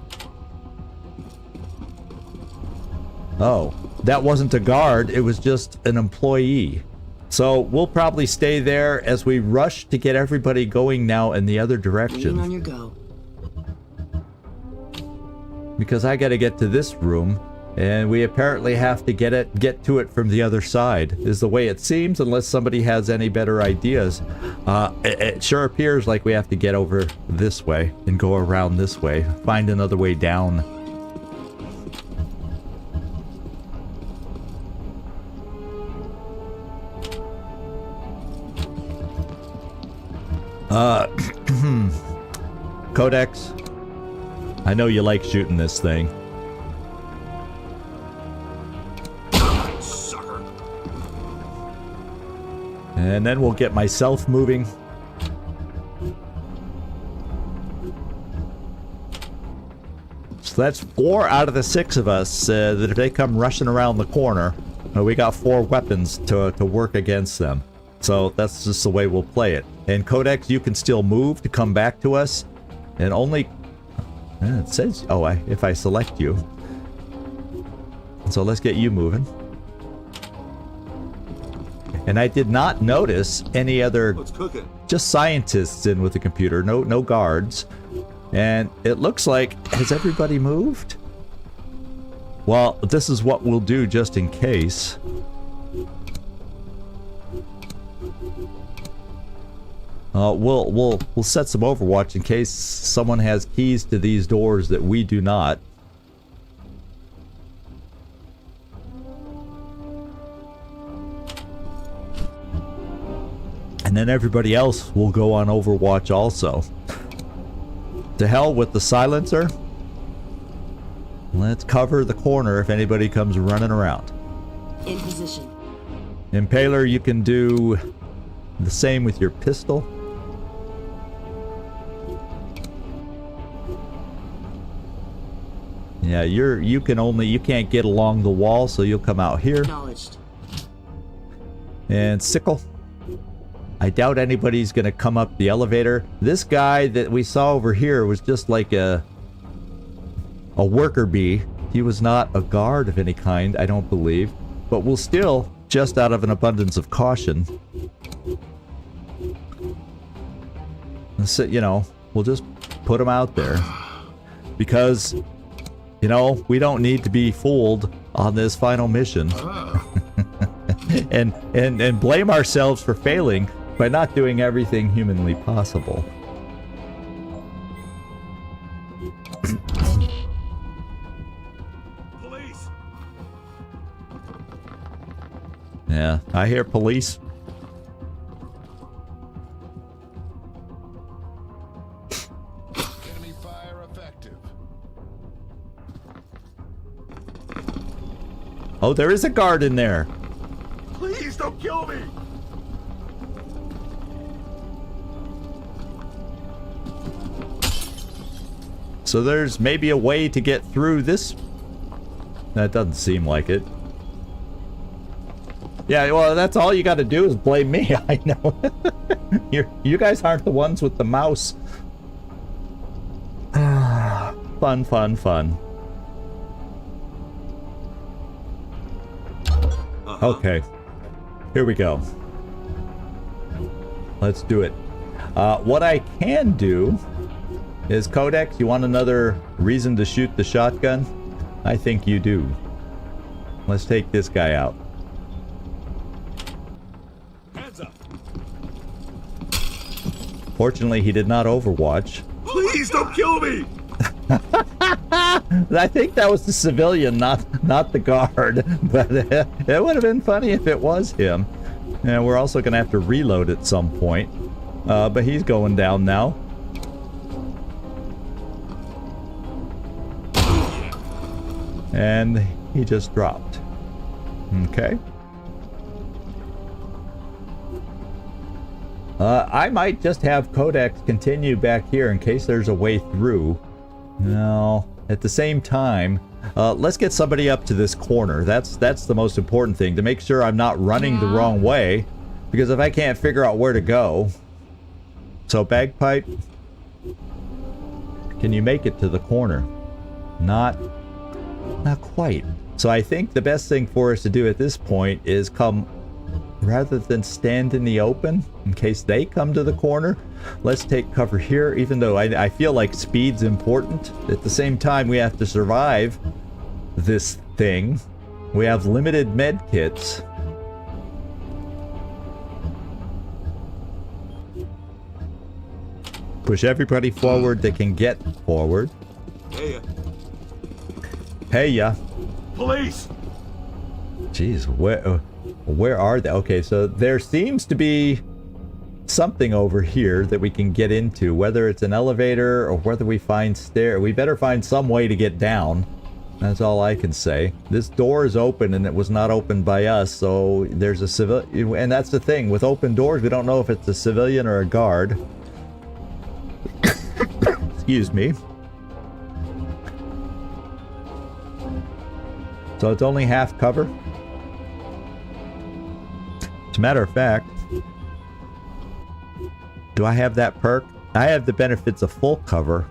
Oh, that wasn't a guard, it was just an employee. So we'll probably stay there as we rush to get everybody going now in the other direction. On your go. Because I gotta get to this room, and we apparently have to get to it from the other side, is the way it seems, unless somebody has any better ideas. It sure appears like we have to get over this way and go around this way, find another way down. Codex, I know you like shooting this thing. Sucker. And then we'll get myself moving. So that's 4 out of the 6 of us that if they come rushing around the corner, we got 4 weapons to work against them. So that's just the way we'll play it. And Codex, you can still move to come back to us. And only... it says... Oh, if I select you. So let's get you moving. And I did not notice any other... Let's cook it. Just scientists in with the computer. No guards. And it looks like... Has everybody moved? Well, this is what we'll do just in case. We'll set some Overwatch in case someone has keys to these doors that we do not. And then everybody else will go on Overwatch also. To hell with the silencer. Let's cover the corner if anybody comes running around. In position. Impaler, you can do the same with your pistol. Yeah, you can't get along the wall, so you'll come out here. Acknowledged. And Sickle, I doubt anybody's gonna come up the elevator. This guy that we saw over here was just like a worker bee. He was not a guard of any kind, I don't believe. But we'll still, just out of an abundance of caution, so, you know, we'll just put him out there. Because, you know, we don't need to be fooled on this final mission. and blame ourselves for failing by not doing everything humanly possible. Police. Yeah, I hear police. Enemy fire effective. Oh, there is a guard in there. Please don't kill me. So there's maybe a way to get through this. That doesn't seem like it. Yeah, well, that's all you got to do is blame me. I know. You guys aren't the ones with the mouse. Fun. Okay. Here we go. Let's do it. What I can do is, Codex, you want another reason to shoot the shotgun? I think you do. Let's take this guy out. Hands up. Fortunately, he did not overwatch. Please don't kill me. I think that was the civilian, not the guard. But it would have been funny if it was him. And we're also going to have to reload at some point. But he's going down now. And he just dropped. Okay. I might just have Codex continue back here in case there's a way through. No. At the same time, let's get somebody up to this corner. That's the most important thing, to make sure I'm not running the wrong way. Because if I can't figure out where to go... So, Bagpipe, can you make it to the corner? Not quite. So I think the best thing for us to do at this point is come, rather than stand in the open, in case they come to the corner, let's take cover here, even though I feel like speed's important. At the same time, we have to survive this thing. We have limited med kits. Push everybody forward that can get forward. Hey, Hey ya. police! Jeez, where are they? Okay, so there seems to be something over here that we can get into, whether it's an elevator or whether we find stairs. We better find some way to get down. That's all I can say. This door is open and it was not opened by us, so there's a civil, and that's the thing with open doors, we don't know if it's a civilian or a guard. Excuse me. So it's only half cover. As a matter of fact, do I have that perk? I have the benefits of full cover.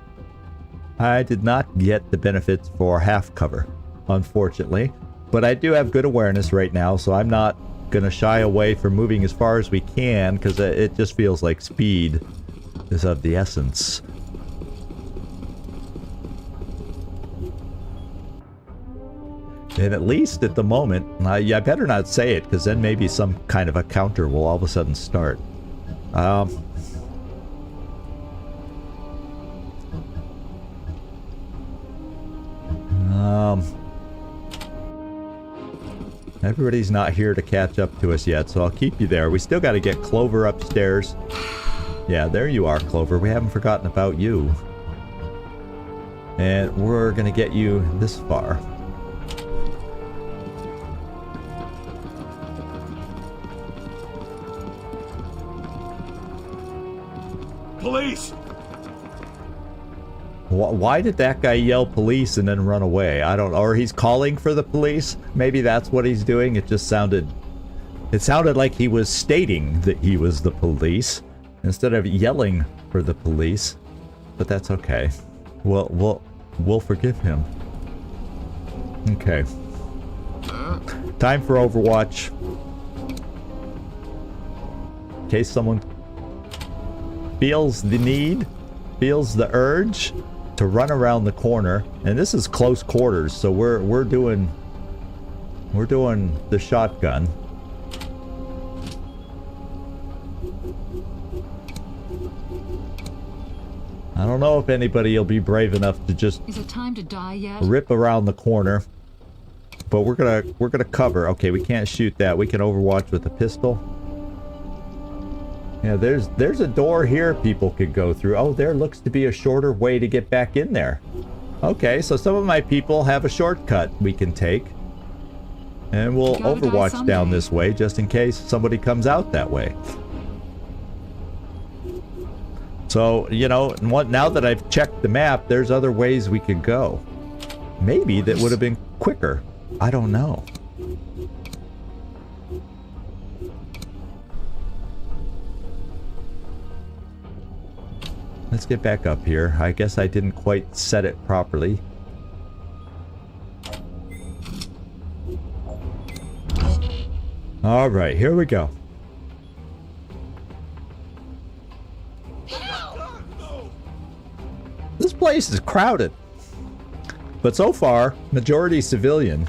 I did not get the benefits for half cover, unfortunately. But I do have good awareness right now, so I'm not going to shy away from moving as far as we can, because it just feels like speed is of the essence. And at least at the moment, I better not say it, because then maybe some kind of a counter will all of a sudden start. Everybody's not here to catch up to us yet, so I'll keep you there. We still got to get Clover upstairs. Yeah, there you are, Clover. We haven't forgotten about you. And we're going to get you this far. Police! Why did that guy yell police and then run away? I don't know. Or he's calling for the police? Maybe that's what he's doing. It just sounded... It sounded like he was stating that he was the police instead of yelling for the police. But that's okay. We'll forgive him. Okay. Time for Overwatch. In case someone feels the need, feels the urge to run around the corner, and this is close quarters, so we're doing the shotgun. I don't know if anybody will be brave enough to just Is it time to die yet? rip around the corner, but we're gonna cover. Okay, we can't shoot that. We can Overwatch with a pistol. Yeah, there's a door here people could go through. Oh, there looks to be a shorter way to get back in there. Okay, so some of my people have a shortcut we can take. And we'll Overwatch down this way just in case somebody comes out that way. So, you know, now that I've checked the map, there's other ways we could go. Maybe that would have been quicker. I don't know. Let's get back up here. I guess I didn't quite set it properly. All right, here we go. This place is crowded, but so far, majority civilian.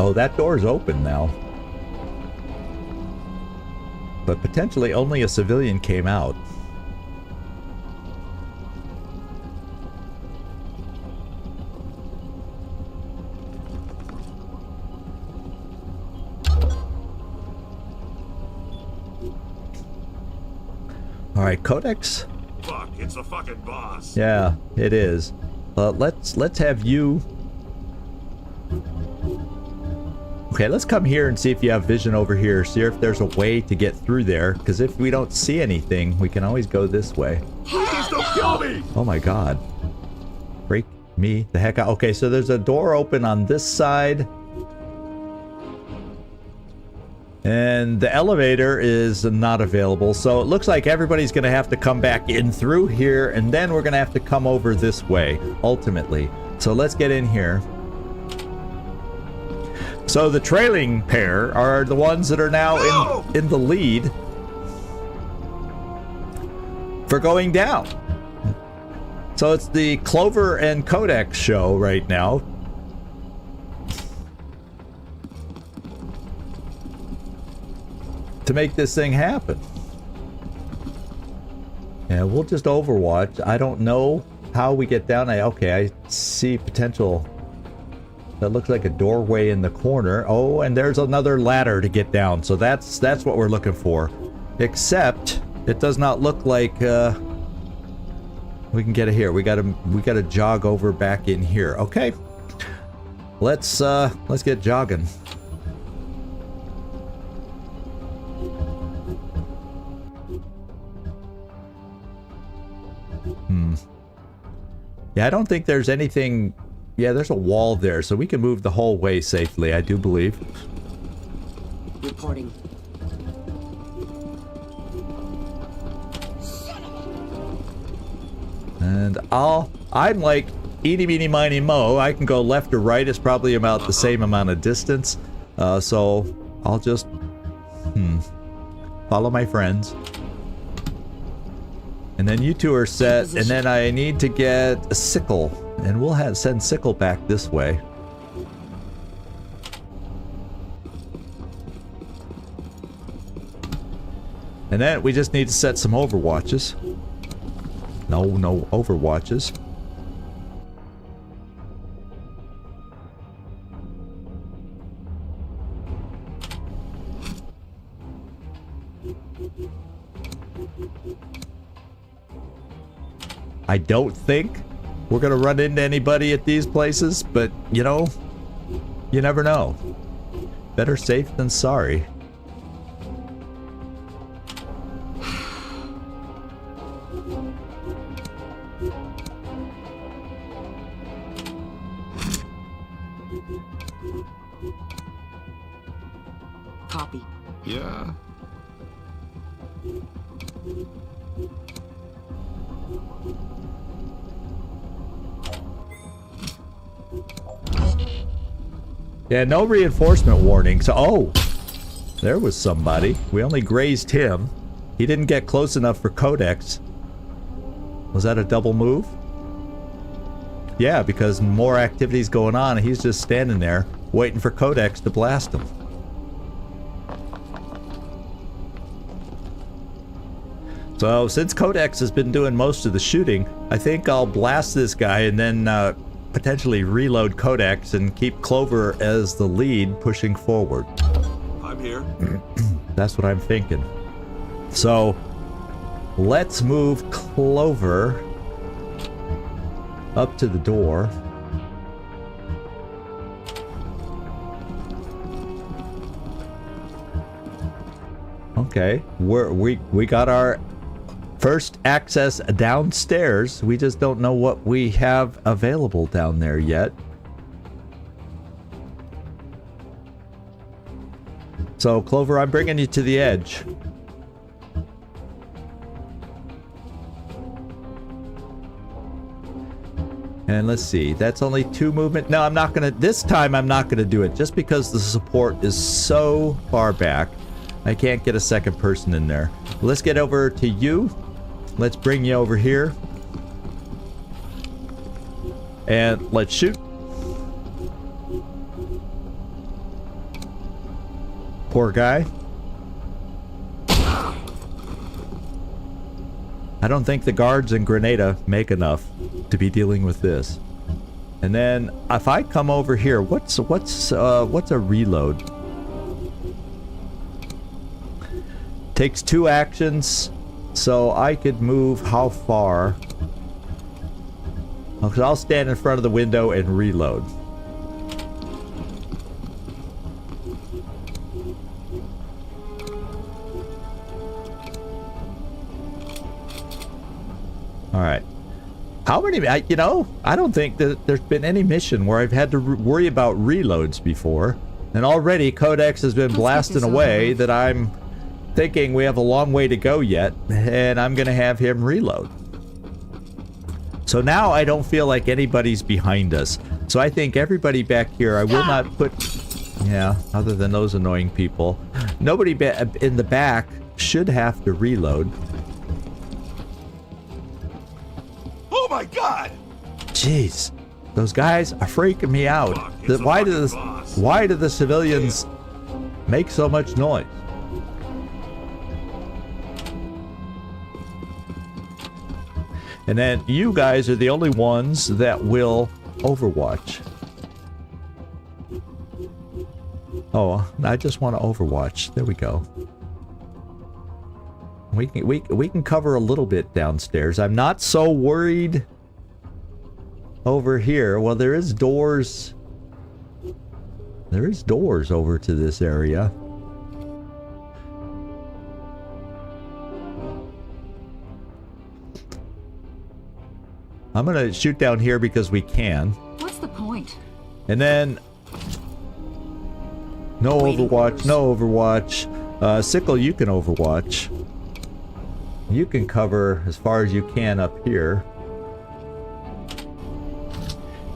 Oh, that door's open now. But potentially only a civilian came out. Alright, Codex? Fuck, it's the fucking boss. Yeah, it is. Let's have you... Okay, let's come here and see if you have vision over here. See if there's a way to get through there. Because if we don't see anything, we can always go this way. Please don't kill me! Oh my god. Freak me the heck out. Okay, so there's a door open on this side. And the elevator is not available. So it looks like everybody's going to have to come back in through here. And then we're going to have to come over this way, ultimately. So let's get in here. So the trailing pair are the ones that are now in the lead for going down. So it's the Clover and Codex show right now. To make this thing happen. Yeah, we'll just overwatch. I don't know how we get down. Okay, I see potential. That looks like a doorway in the corner. Oh, and there's another ladder to get down. So that's what we're looking for. Except it does not look like we can get it here. We gotta jog over back in here. Okay. Let's get jogging. Yeah, I don't think there's anything. Yeah, there's a wall there, so we can move the whole way safely, I do believe. Reporting. And I'm like, eeny, meeny, miny, mo. I can go left or right. It's probably about the same amount of distance. So I'll just, follow my friends. And then you two are set, and then I need to get a sickle. And we'll send sickle back this way. And then we just need to set some overwatches. No overwatches. I don't think we're gonna run into anybody at these places, but you know, you never know. Better safe than sorry. Copy. Yeah. Yeah, no reinforcement warning. So, oh, there was somebody. We only grazed him. He didn't get close enough for Codex. Was that a double move? Yeah, because more activity's going on, and he's just standing there waiting for Codex to blast him. So, since Codex has been doing most of the shooting, I think I'll blast this guy and then potentially reload Codex and keep Clover as the lead pushing forward. I'm here. That's what I'm thinking. So, let's move Clover up to the door. Okay, we got our first access downstairs. We just don't know what we have available down there yet. So, Clover, I'm bringing you to the edge. And let's see, that's only 2 movement. No, I'm not gonna, this time I'm not gonna do it, just because the support is so far back. I can't get a second person in there. Let's get over to you. Let's bring you over here. And let's shoot. Poor guy. I don't think the guards in Grenada make enough to be dealing with this. And then if I come over here, what's a reload? Takes 2 actions, so I could move how far? Because I'll stand in front of the window and reload. Alright. How many, you know, I don't think that there's been any mission where I've had to worry about reloads before. And already Codex has been blasting away that I'm thinking we have a long way to go yet. And I'm going to have him reload. So now I don't feel like anybody's behind us. So I think everybody back here, I will not put, yeah, other than those annoying people. Nobody in the back should have to reload. Oh my god! Jeez, those guys are freaking me out. Why do the civilians make so much noise? And then you guys are the only ones that will Overwatch. Oh, I just want to Overwatch. There we go. We can cover a little bit downstairs. I'm not so worried over here. Well, there is doors. There is doors over to this area. I'm gonna shoot down here because we can. What's the point? And then no Overwatch, no Overwatch. Sickle, you can Overwatch. You can cover as far as you can up here.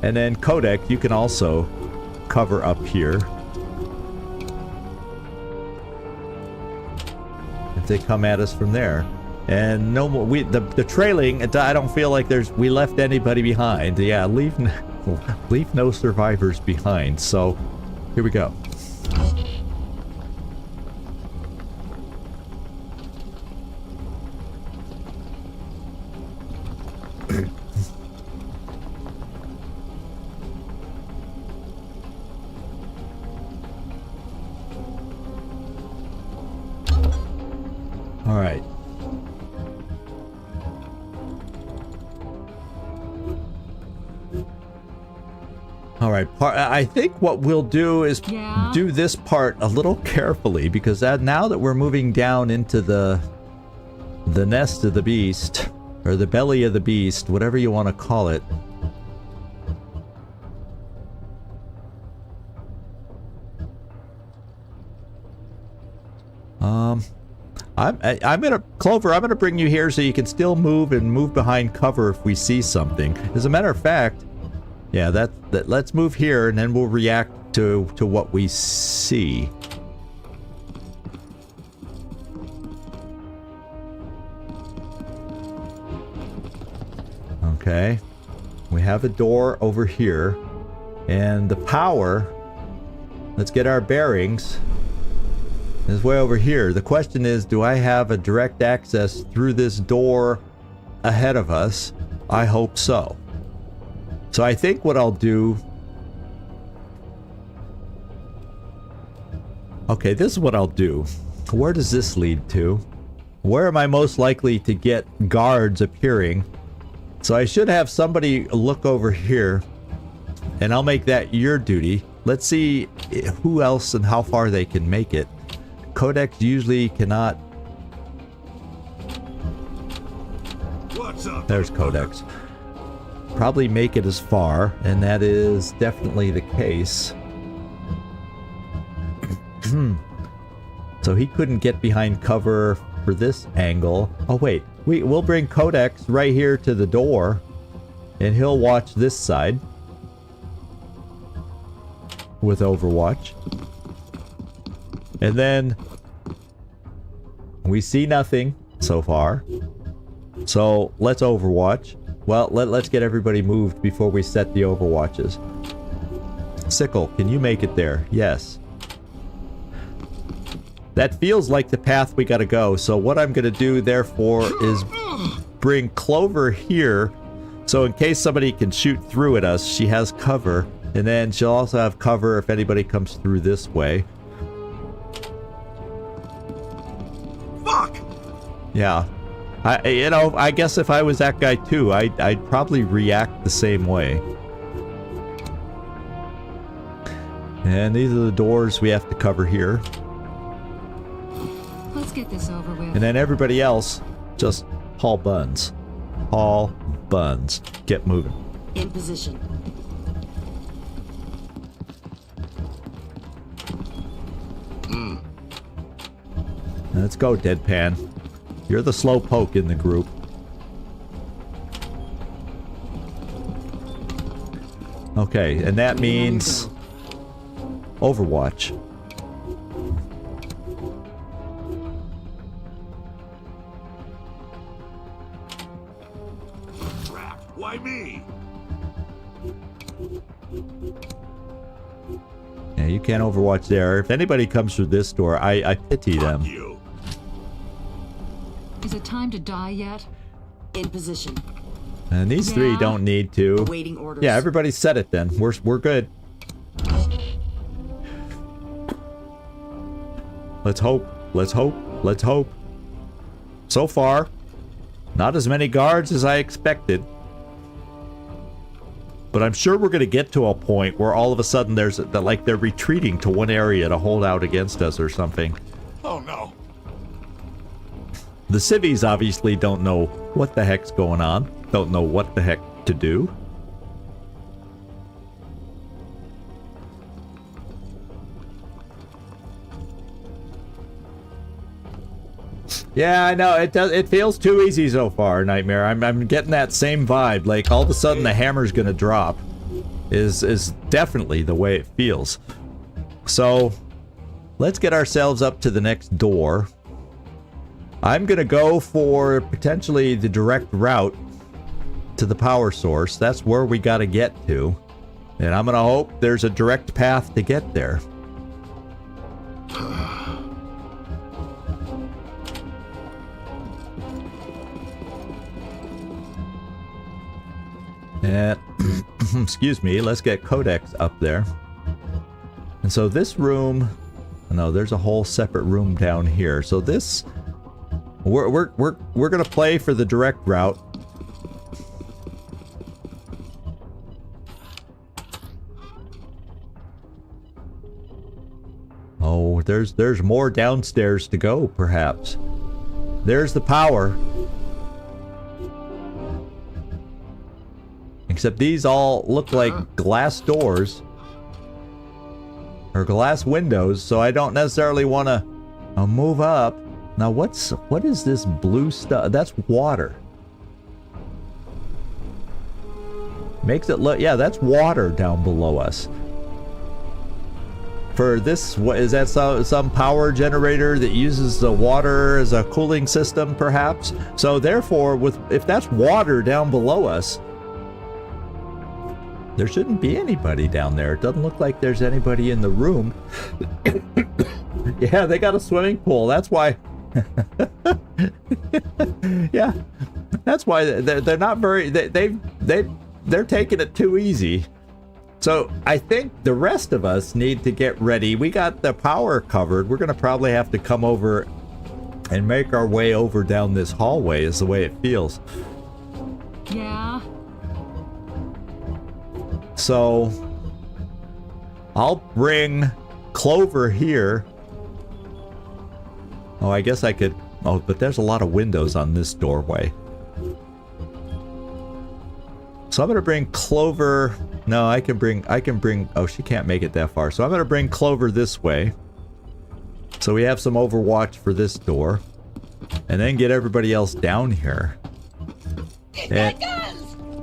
And then Codec, you can also cover up here. If they come at us from there. And no more, the trailing, I don't feel like we left anybody behind. Yeah, leave no survivors behind. So, here we go. All right. All right, I think what we'll do is do this part a little carefully, because now that we're moving down into the nest of the beast, or the belly of the beast, whatever you want to call it. I'm gonna, Clover, I'm gonna bring you here so you can still move and move behind cover if we see something. As a matter of fact, yeah, let's move here and then we'll react to what we see. Okay. We have a door over here. And the power, let's get our bearings, is way over here. The question is, do I have a direct access through this door ahead of us? I hope so. So I think what I'll do... Okay, this is what I'll do. Where does this lead to? Where am I most likely to get guards appearing? So I should have somebody look over here, and I'll make that your duty. Let's see who else and how far they can make it. Codex usually cannot... What's up? There's Codex. Probably make it as far, and that is definitely the case. So he couldn't get behind cover for this angle. Oh wait, we'll bring Codex right here to the door. And he'll watch this side with Overwatch. And then we see nothing so far. So let's Overwatch. Well, let's get everybody moved before we set the Overwatches. Sickle, can you make it there? Yes. That feels like the path we gotta go. So what I'm gonna do, therefore, is bring Clover here. So in case somebody can shoot through at us, she has cover. And then she'll also have cover if anybody comes through this way. Fuck! Yeah. I guess if I was that guy too, I'd probably react the same way. And these are the doors we have to cover here. Let's get this over with. And then everybody else, just haul buns. Haul buns. Get moving. In position. Let's go, Deadpan. You're the slow poke in the group. Okay, and that means Overwatch. Crap, why me? Yeah, you can't Overwatch there. If anybody comes through this door, I pity them. Fuck you. Is it time to die yet? In position. And these three Yeah. don't need to. Awaiting orders. Yeah, everybody said it then. We're good. Let's hope. Let's hope. Let's hope. So far, not as many guards as I expected. But I'm sure we're going to get to a point where all of a sudden there's like they're retreating to one area to hold out against us or something. Oh no. The civvies obviously don't know what the heck's going on. Don't know what the heck to do. Yeah, I know. It feels too easy so far, Nightmare. I'm getting that same vibe. Like all of a sudden the hammer's gonna drop. Is definitely the way it feels. So let's get ourselves up to the next door. I'm gonna go for potentially the direct route to the power source. That's where we gotta get to. And I'm gonna hope there's a direct path to get there. And excuse me, let's get Codex up there. And so this room, no, there's a whole separate room down here. So this, we're gonna play for the direct route. Oh, there's more downstairs to go, perhaps. There's the power. Except these all look like glass doors. Or glass windows, so I don't necessarily want to move up. Now what is this blue stuff? That's water. Makes it look, yeah, that's water down below us. For this, what is that, some power generator that uses the water as a cooling system, perhaps? So therefore, if that's water down below us, there shouldn't be anybody down there. It doesn't look like there's anybody in the room. Yeah, they got a swimming pool. That's why. Yeah, that's why they're not very. They're taking it too easy. So I think the rest of us need to get ready. We got the power covered. We're gonna probably have to come over and make our way over down this hallway. Is the way it feels. Yeah. So I'll bring Clover here. Oh, I guess I could. Oh, but there's a lot of windows on this doorway. So I'm gonna bring Clover. No, I can bring. Oh, she can't make it that far. So I'm gonna bring Clover this way. So we have some Overwatch for this door, and then get everybody else down here. And,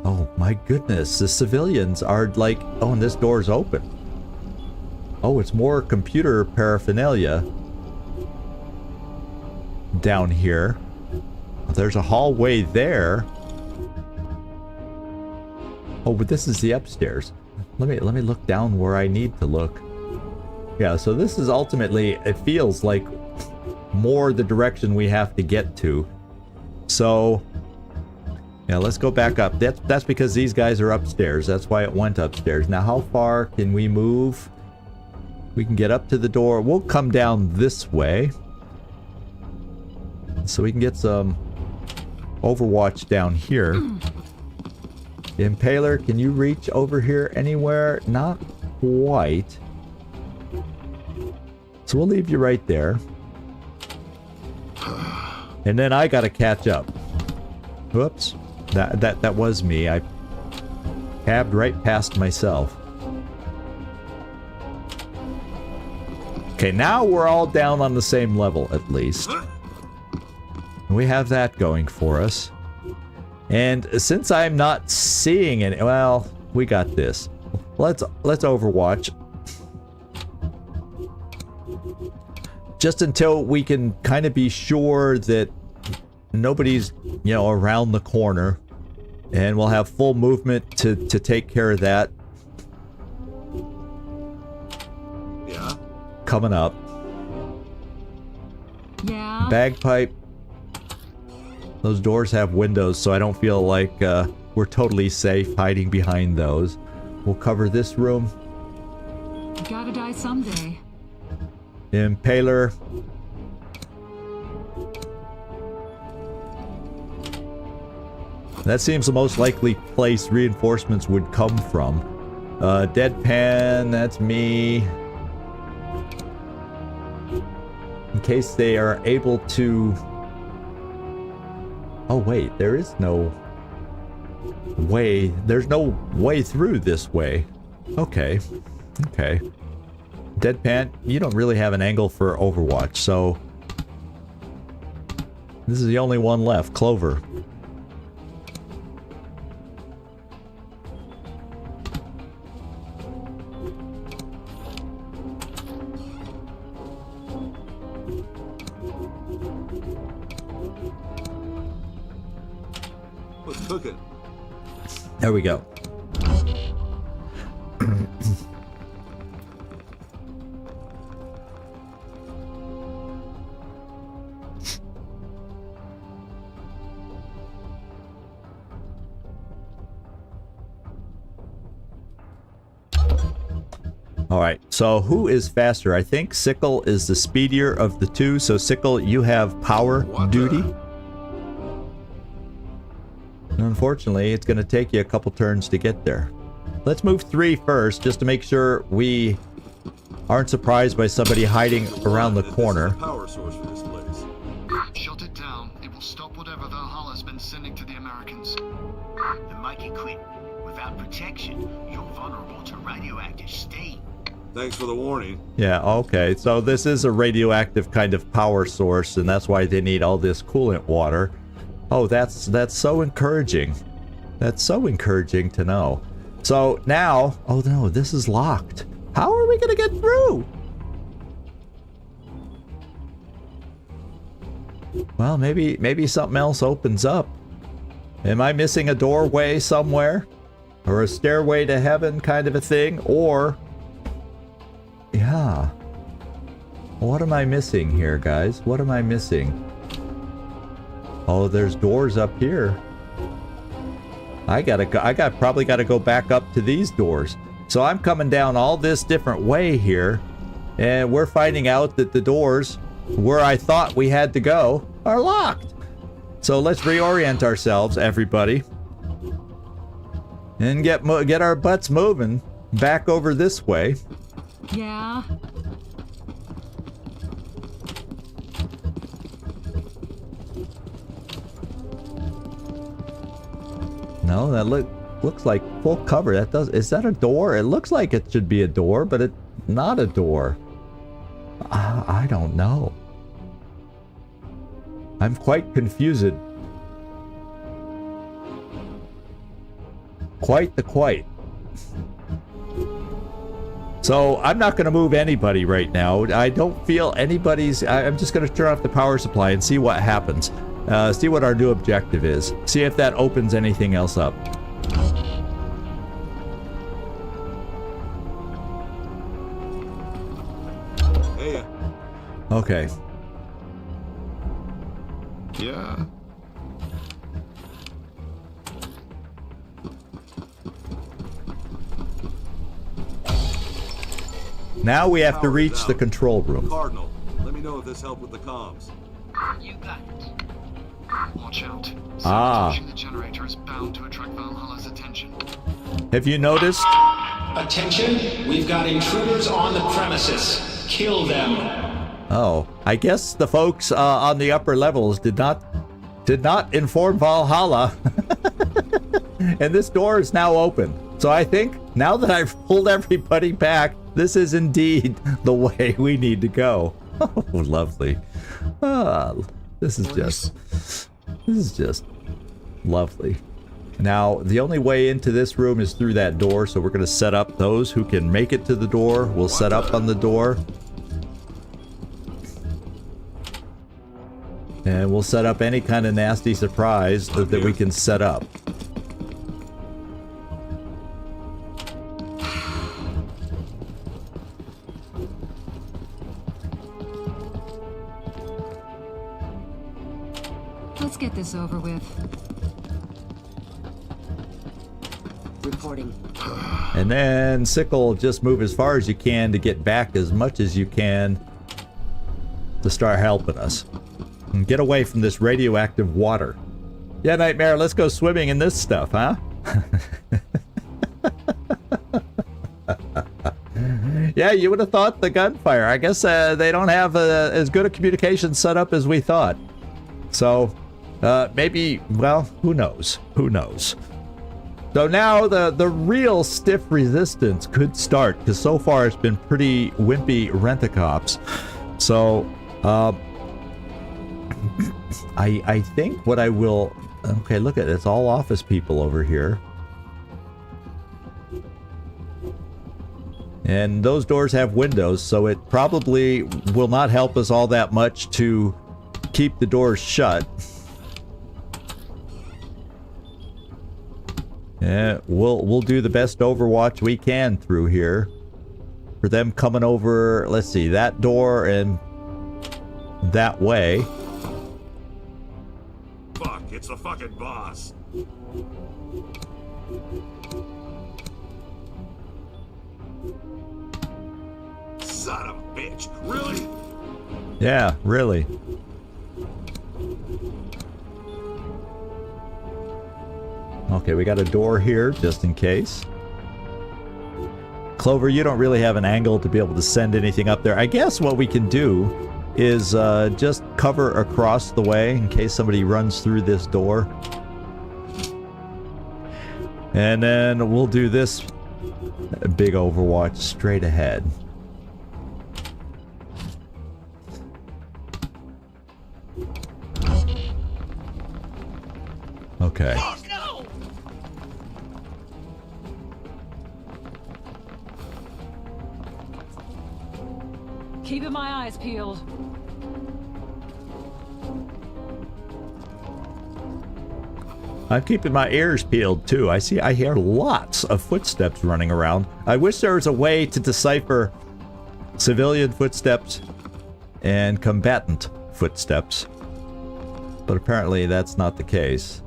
oh my my goodness, the civilians are like, oh, and this door's open. Oh, it's more computer paraphernalia down here. There's a hallway there. Oh, but this is the upstairs. Let me look down where I need to look. Yeah, so this is ultimately, it feels like more the direction we have to get to. So yeah, let's go back up. That's because these guys are upstairs. That's why it went upstairs. Now, how far can we move? We can get up to the door. We'll come down this way, so we can get some Overwatch down here. Impaler, can you reach over here anywhere? Not quite. So we'll leave you right there. And then I gotta catch up. Whoops. That was me. I cabbed right past myself. Okay, now we're all down on the same level, at least. We have that going for us. And since I'm not seeing any... Well, we got this. Let's Overwatch. Just until we can kind of be sure that nobody's, you know, around the corner. And we'll have full movement to take care of that. Yeah? Coming up. Yeah. Bagpipe. Those doors have windows, so I don't feel like we're totally safe hiding behind those. We'll cover this room. You gotta die someday. Impaler. That seems the most likely place reinforcements would come from. Deadpan, that's me. In case they are able to... Oh wait, there is no way. There's no way through this way. Okay. Okay. Deadpan, you don't really have an angle for Overwatch, so... This is the only one left, Clover. Let's cook it. There we go. Alright, so who is faster? I think Sickle is the speedier of the two, so Sickle, you have power duty. Unfortunately, it's going to take you a couple turns to get there. Let's move 3 first, just to make sure we aren't surprised by somebody hiding around the corner. This is the power source for this place. Shut it down. It will stop whatever Valhalla's been sending to the Americans. Then make it quick. Without protection, you're vulnerable to radioactive steam. Thanks for the warning. Yeah, okay, so this is a radioactive kind of power source, and that's why they need all this coolant water. Oh, that's so encouraging. That's so encouraging to know. So now, oh no, this is locked. How are we gonna get through? Well, maybe something else opens up. Am I missing a doorway somewhere? Or a stairway to heaven kind of a thing? Or... Yeah. What am I missing here, guys? What am I missing? Oh, there's doors up here. I probably gotta go back up to these doors. So I'm coming down all this different way here, and we're finding out that the doors where I thought we had to go are locked. So let's reorient ourselves, everybody, and get our butts moving back over this way. Yeah. No, that looks like full cover. Is that a door? It looks like it should be a door, but it's not a door. I don't know. I'm quite confused. Quite the quite. So I'm not going to move anybody right now. I don't feel anybody's... I'm just going to turn off the power supply and see what happens. See what our new objective is. See if that opens anything else up. Hey. Okay. Yeah. Now we have to reach the control room. Cardinal, let me know if this helped with the comms. You got it. Watch out. Ah. The generator is bound to attract Valhalla's attention. Have you noticed? Attention, we've got intruders on the premises. Kill them. Oh, I guess the folks on the upper levels did not inform Valhalla. And this door is now open. So I think now that I've pulled everybody back, this is indeed the way we need to go. Oh, lovely. This is just lovely. Now, the only way into this room is through that door, so we're going to set up those who can make it to the door. We'll set up on the door. And we'll set up any kind of nasty surprise that we can set up. Let's get this over with. Reporting. And then, Sickle, just move as far as you can to get back as much as you can to start helping us. And get away from this radioactive water. Yeah, Nightmare, let's go swimming in this stuff, huh? Yeah, you would have thought the gunfire. I guess they don't have as good a communication set up as we thought. So, maybe, well, who knows? Who knows? So now the real stiff resistance could start, because so far it's been pretty wimpy rent-a-cops. So, I think what I will... Okay, look at it. It's all office people over here. And those doors have windows, so it probably will not help us all that much to keep the doors shut. Yeah, we'll do the best Overwatch we can through here. For them coming over, let's see, that door and that way. Fuck, it's the fucking boss. Son of a bitch. Really? Yeah, really. Okay, we got a door here, just in case. Clover, you don't really have an angle to be able to send anything up there. I guess what we can do is just cover across the way in case somebody runs through this door. And then we'll do this big Overwatch straight ahead. Okay. Keeping my eyes peeled. I'm keeping my ears peeled too. I hear lots of footsteps running around. I wish there was a way to decipher civilian footsteps and combatant footsteps. But apparently that's not the case.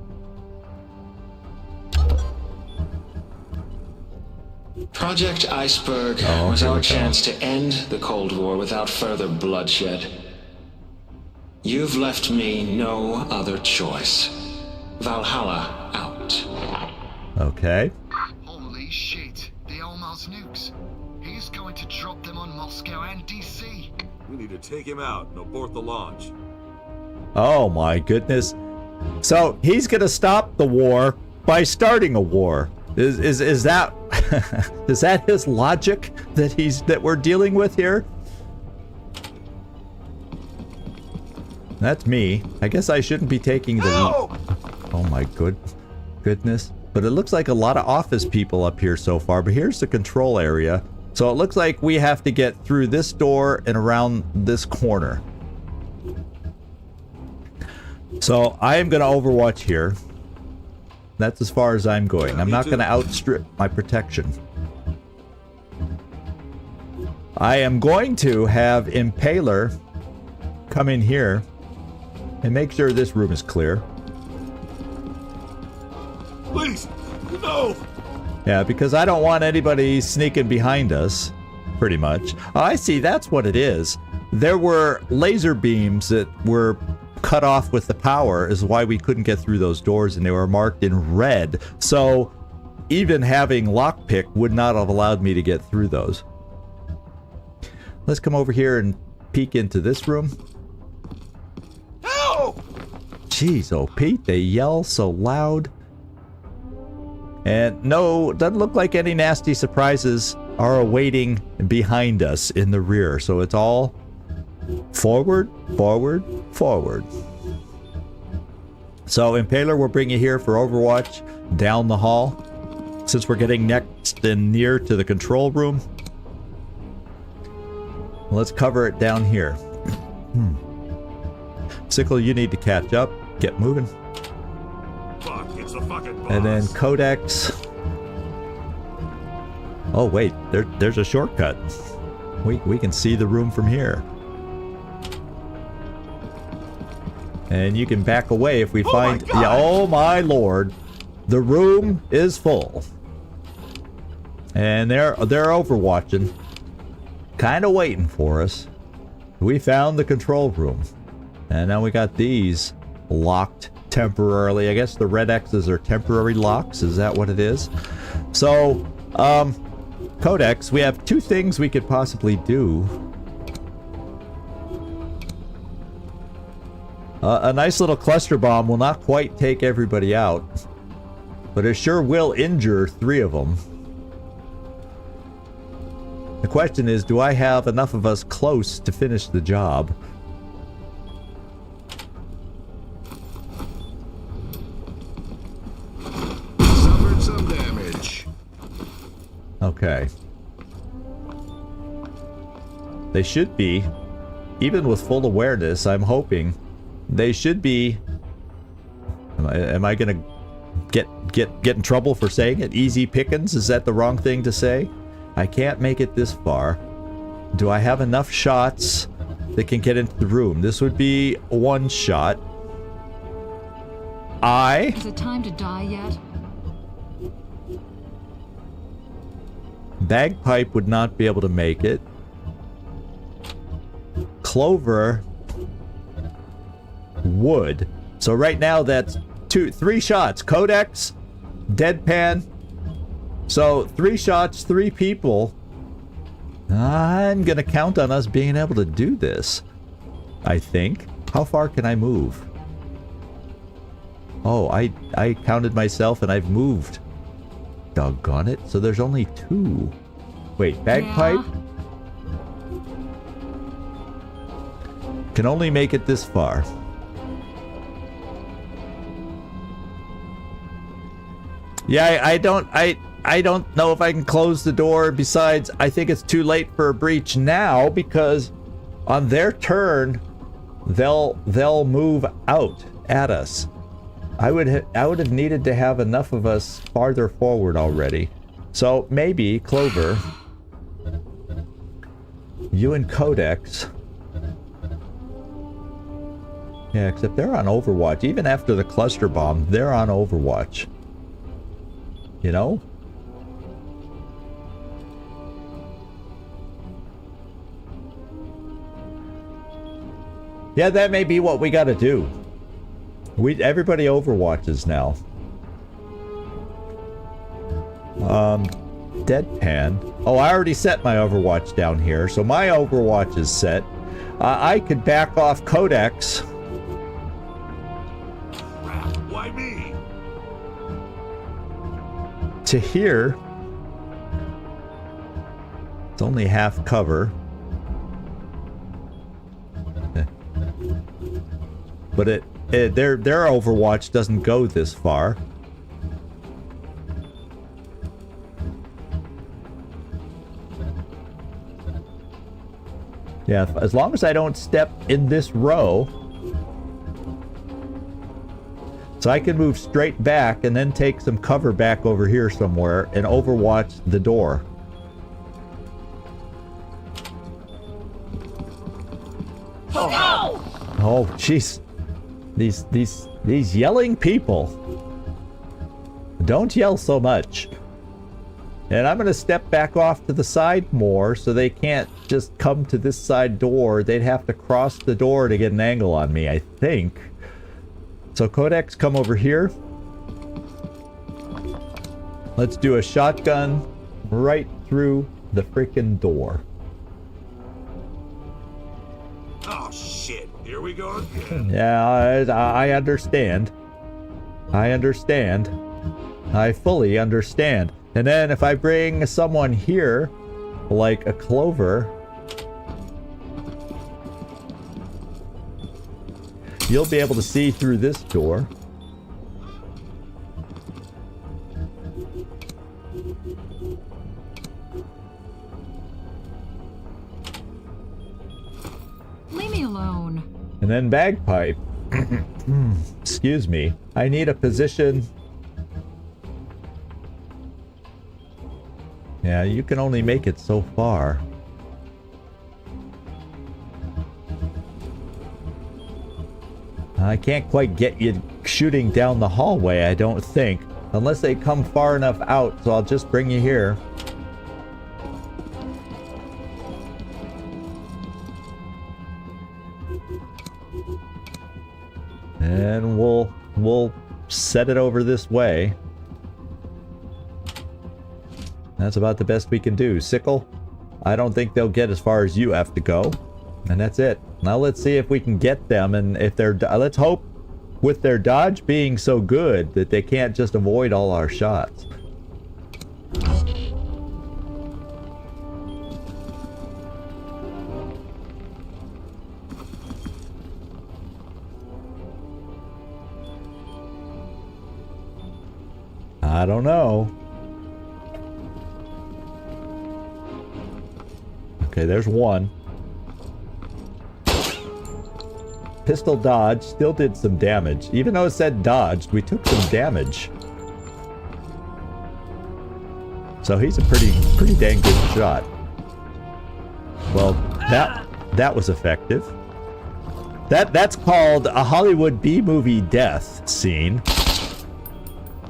Project Iceberg Oh, was here our we go. chance to end the Cold War without further bloodshed. You've left me no other choice. Valhalla out. Okay. Holy shit. The Elmar's nukes. He's going to drop them on Moscow and DC. We need to take him out and abort the launch. Oh my goodness. So he's gonna stop the war by starting a war. Is that is that his logic that we're dealing with here? That's me. I guess I shouldn't be taking the... Oh my goodness. But it looks like a lot of office people up here so far. But here's the control area. So it looks like we have to get through this door and around this corner. So I am going to overwatch here. That's as far as I'm going. I'm not going to outstrip my protection. I am going to have Impaler come in here and make sure this room is clear. Please, no! Yeah, because I don't want anybody sneaking behind us, pretty much. Oh, I see, that's what it is. There were laser beams that were cut off with the power, is why we couldn't get through those doors, and they were marked in red. So even having lockpick would not have allowed me to get through those. Let's come over here and peek into this room. Help! Jeez, oh Pete, they yell so loud. And no, doesn't look like any nasty surprises are awaiting behind us in the rear. So it's all forward, forward, forward. So Impaler will bring you here for Overwatch down the hall. Since we're getting next and near to the control room, let's cover it down here. Sickle, you need to catch up. Get moving. Fuck, it's the fucking boss. And then Codex. Oh wait, there's a shortcut. We can see the room from here. And you can back away if we find... Yeah, oh my lord. The room is full. And they're overwatching. Kind of waiting for us. We found the control room. And now we got these locked temporarily. I guess the red X's are temporary locks. Is that what it is? So, Codex, we have two things we could possibly do. A nice little cluster bomb will not quite take everybody out, but it sure will injure 3 of them. The question is, do I have enough of us close to finish the job? Suffered some damage. Okay. They should be, even with full awareness, I'm hoping, they should be... Am I gonna get in trouble for saying it? Easy pickings? Is that the wrong thing to say? I can't make it this far. Do I have enough shots that can get into the room? This would be 1 shot. Is it time to die yet? Bagpipe would not be able to make it. Clover would. So right now that's 3 shots. Codex, Deadpan. So 3 shots, 3 people. I'm gonna count on us being able to do this, I think. How far can I move? Oh, I counted myself and I've moved. Doggone it. So there's only 2. Wait, Bagpipe? Can only make it this far. Yeah, I don't know if I can close the door. Besides, I think it's too late for a breach now because on their turn, they'll move out at us. I would have needed to have enough of us farther forward already. So maybe Clover, you and Codex. Yeah, except they're on Overwatch. Even after the cluster bomb, they're on Overwatch. You know? Yeah, that may be what we gotta do. Everybody overwatches now. Deadpan. Oh, I already set my Overwatch down here, so my Overwatch is set. I could back off Codex. Why me? To here. It's only half cover. But their Overwatch doesn't go this far. Yeah, as long as I don't step in this row. So I can move straight back and then take some cover back over here somewhere and overwatch the door. Oh, jeez. These yelling people. Don't yell so much. And I'm going to step back off to the side more so they can't just come to this side door. They'd have to cross the door to get an angle on me, I think. So Codex, come over here. Let's do a shotgun right through the freaking door. Oh shit! Here we go again. Yeah, I understand. I understand. I fully understand. And then if I bring someone here, like a Clover, you'll be able to see through this door. Leave me alone. And then Bagpipe. Excuse me. I need a position. Yeah, you can only make it so far. I can't quite get you shooting down the hallway, I don't think. Unless they come far enough out, so I'll just bring you here. And we'll set it over this way. That's about the best we can do. Sickle, I don't think they'll get as far as you have to go. And that's it. Now let's see if we can get them, and if they're... let's hope with their dodge being so good that they can't just avoid all our shots. I don't know. Okay, there's one. Pistol dodge, still did some damage. Even though it said dodged, we took some damage. So he's a pretty dang good shot. Well, that was effective. That's called a Hollywood B-movie death scene.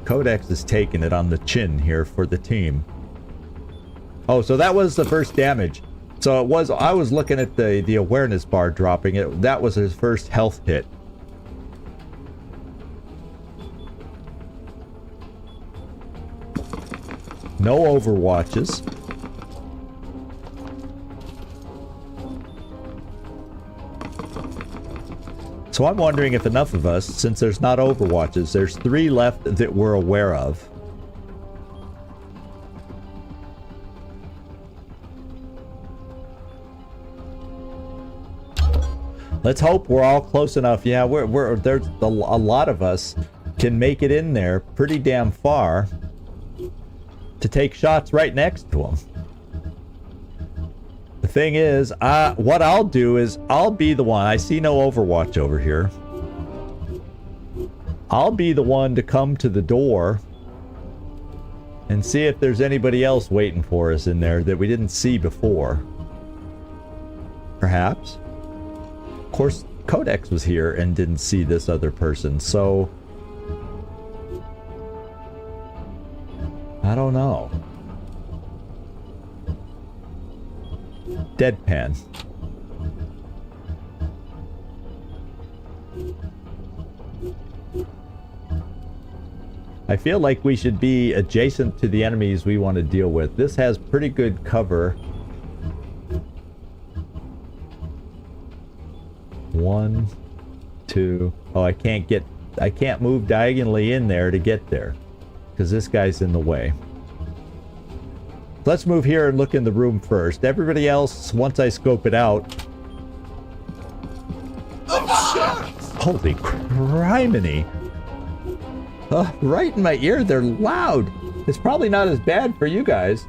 Codex is taking it on the chin here for the team. Oh, so that was the first damage. So it was, I was looking at the awareness bar dropping it. That was his first health hit. No overwatches. So I'm wondering if enough of us, since there's not overwatches, there's 3 left that we're aware of. Let's hope we're all close enough. Yeah, there's a lot of us can make it in there pretty damn far to take shots right next to them. The thing is, what I'll do is I'll be the one. I see no Overwatch over here. I'll be the one to come to the door and see if there's anybody else waiting for us in there that we didn't see before. Perhaps. Of course, Codex was here and didn't see this other person, so I don't know. Deadpan. I feel like we should be adjacent to the enemies we want to deal with. This has pretty good cover. 1, 2. Oh, I can't move diagonally in there to get there because this guy's in the way. Let's move here and look in the room first. Everybody else, once I scope it out. Holy criminy. Right in my ear, they're loud. It's probably not as bad for you guys.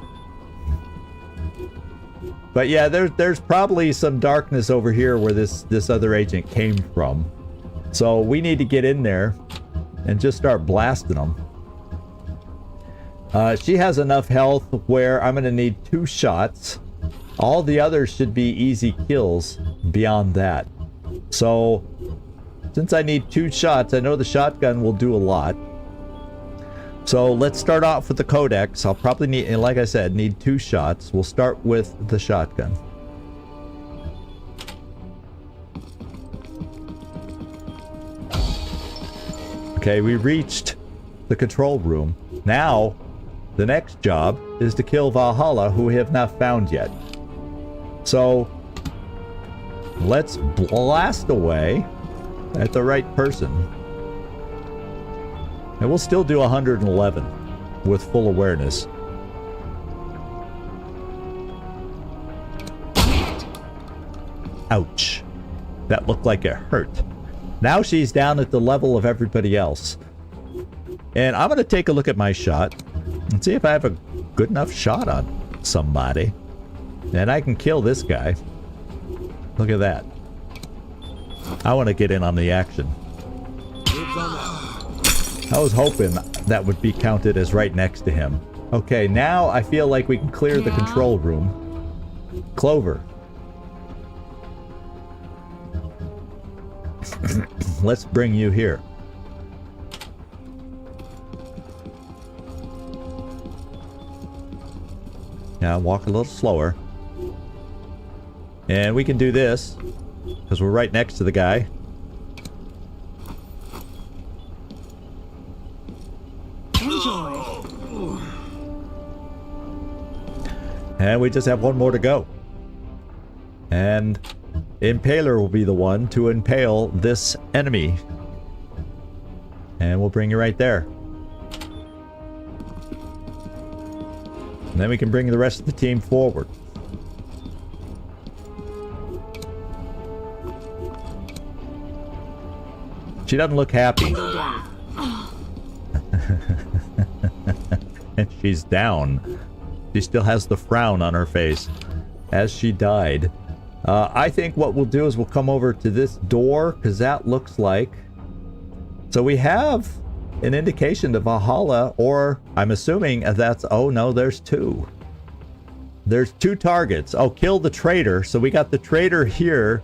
But yeah, there's probably some darkness over here where this other agent came from. So we need to get in there and just start blasting them. She has enough health where I'm going to need 2 shots. All the others should be easy kills beyond that. So, since I need 2 shots, I know the shotgun will do a lot. So let's start off with the Codex. I'll probably need, and like I said, need 2 shots. We'll start with the shotgun. Okay, we reached the control room. Now, the next job is to kill Valhalla, who we have not found yet. So, let's blast away at the right person. And we'll still do 111 with full awareness. Ouch. That looked like it hurt. Now she's down at the level of everybody else. And I'm going to take a look at my shot and see if I have a good enough shot on somebody. And I can kill this guy. Look at that. I want to get in on the action. I was hoping that would be counted as right next to him. Okay, now I feel like we can clear the control room. Clover. Let's bring you here. Now walk a little slower. And we can do this because we're right next to the guy. Enjoy. And we just have one more to go. And Impaler will be the one to impale this enemy. And we'll bring you right there. And then we can bring the rest of the team forward. She doesn't look happy. And she's down. She still has the frown on her face as she died. I think what we'll do is we'll come over to this door because that looks like... So we have an indication to Valhalla, or I'm assuming that's... Oh no, there's 2. There's 2 targets. Oh, kill the traitor. So we got the traitor here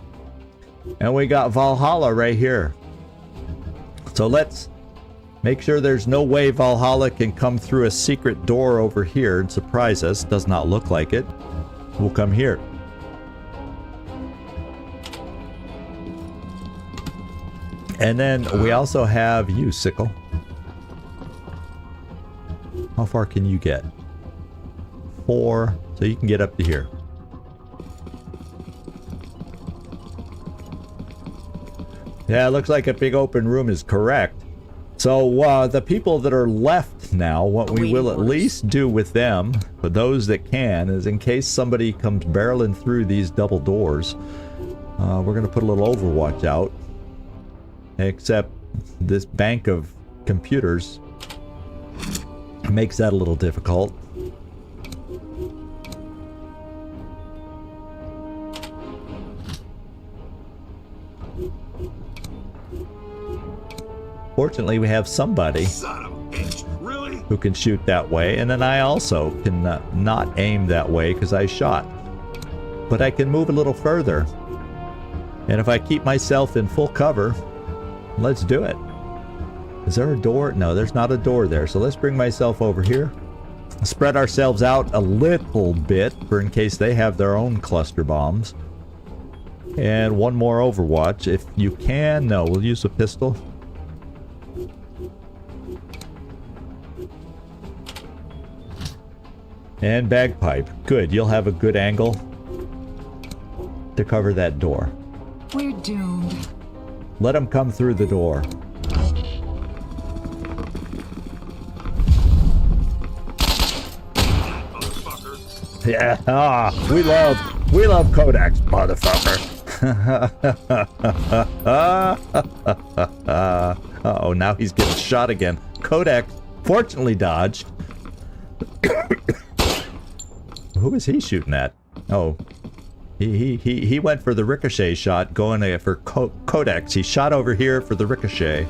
and we got Valhalla right here. So let's make sure there's no way Valhalla can come through a secret door over here and surprise us. Does not look like it. We'll come here. And then we also have you, Sickle. How far can you get? 4. So you can get up to here. Yeah, it looks like a big open room is correct. So the people that are left now, what we will at least do with them, for those that can, is in case somebody comes barreling through these double doors, we're going to put a little Overwatch out. Except this bank of computers makes that a little difficult. Fortunately, we have somebody who can shoot that way, and then I also can not aim that way because I shot. But I can move a little further. And if I keep myself in full cover, let's do it. Is there a door? No, there's not a door there. So let's bring myself over here. Spread ourselves out a little bit for in case they have their own cluster bombs. And one more Overwatch. If you can. No, we'll use a pistol. And bagpipe. Good. You'll have a good angle to cover that door. We're doomed. Let them come through the door. Yeah, we love Codex, motherfucker. Uh-oh, now he's getting shot again. Codex fortunately dodged. Who is he shooting at? Oh, He went for the ricochet shot, going for Codex. He shot over here for the ricochet.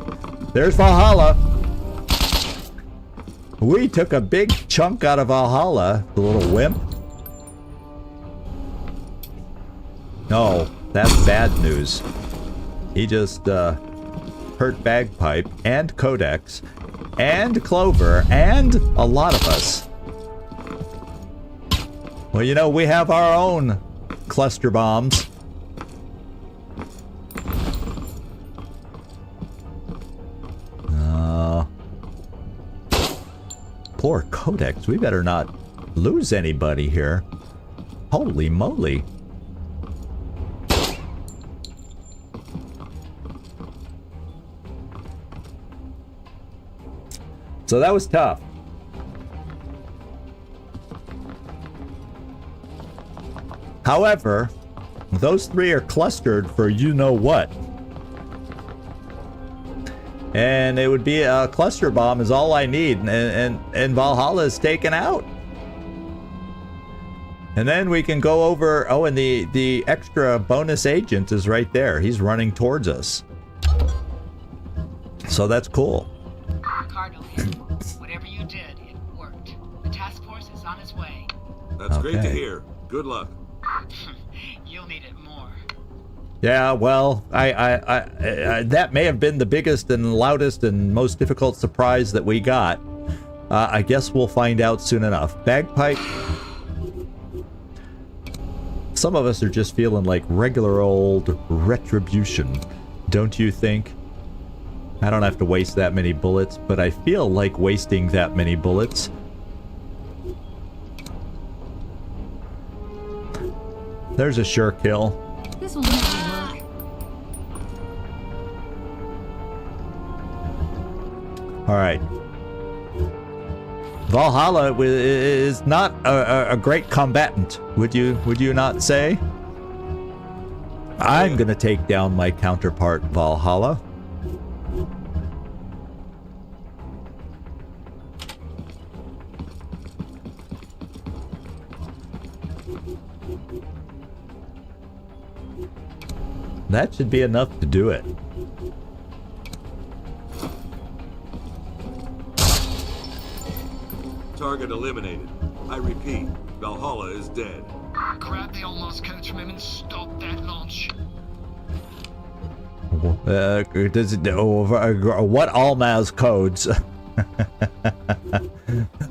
There's Valhalla. We took a big chunk out of Valhalla, the little wimp. No, that's bad news. He just hurt Bagpipe and Codex and Clover and a lot of us. Well, you know, we have our own cluster bombs. Poor Codex. We better not lose anybody here. Holy moly. So that was tough. However, those three are clustered for you know what. And it would be a cluster bomb is all I need, and Valhalla is taken out. And then we can go over, oh, and the extra bonus agent is right there. He's running towards us. So that's cool. Cardinal, whatever you did, it worked. The task force is on its way. That's great to hear. Good luck. You'll need it more. Yeah, well, I that may have been the biggest and loudest and most difficult surprise that we got. I guess we'll find out soon enough. Bagpipe. Some of us are just feeling like regular old retribution, don't you think? I don't have to waste that many bullets, but I feel like wasting that many bullets. There's a sure kill. This will never work. All right. Valhalla is not a great combatant, would you not say? I'm gonna take down my counterpart, Valhalla. That should be enough to do it. Target eliminated. I repeat, Valhalla is dead. Grab the almost codes from him and stop that launch. Does it, what Almaz codes?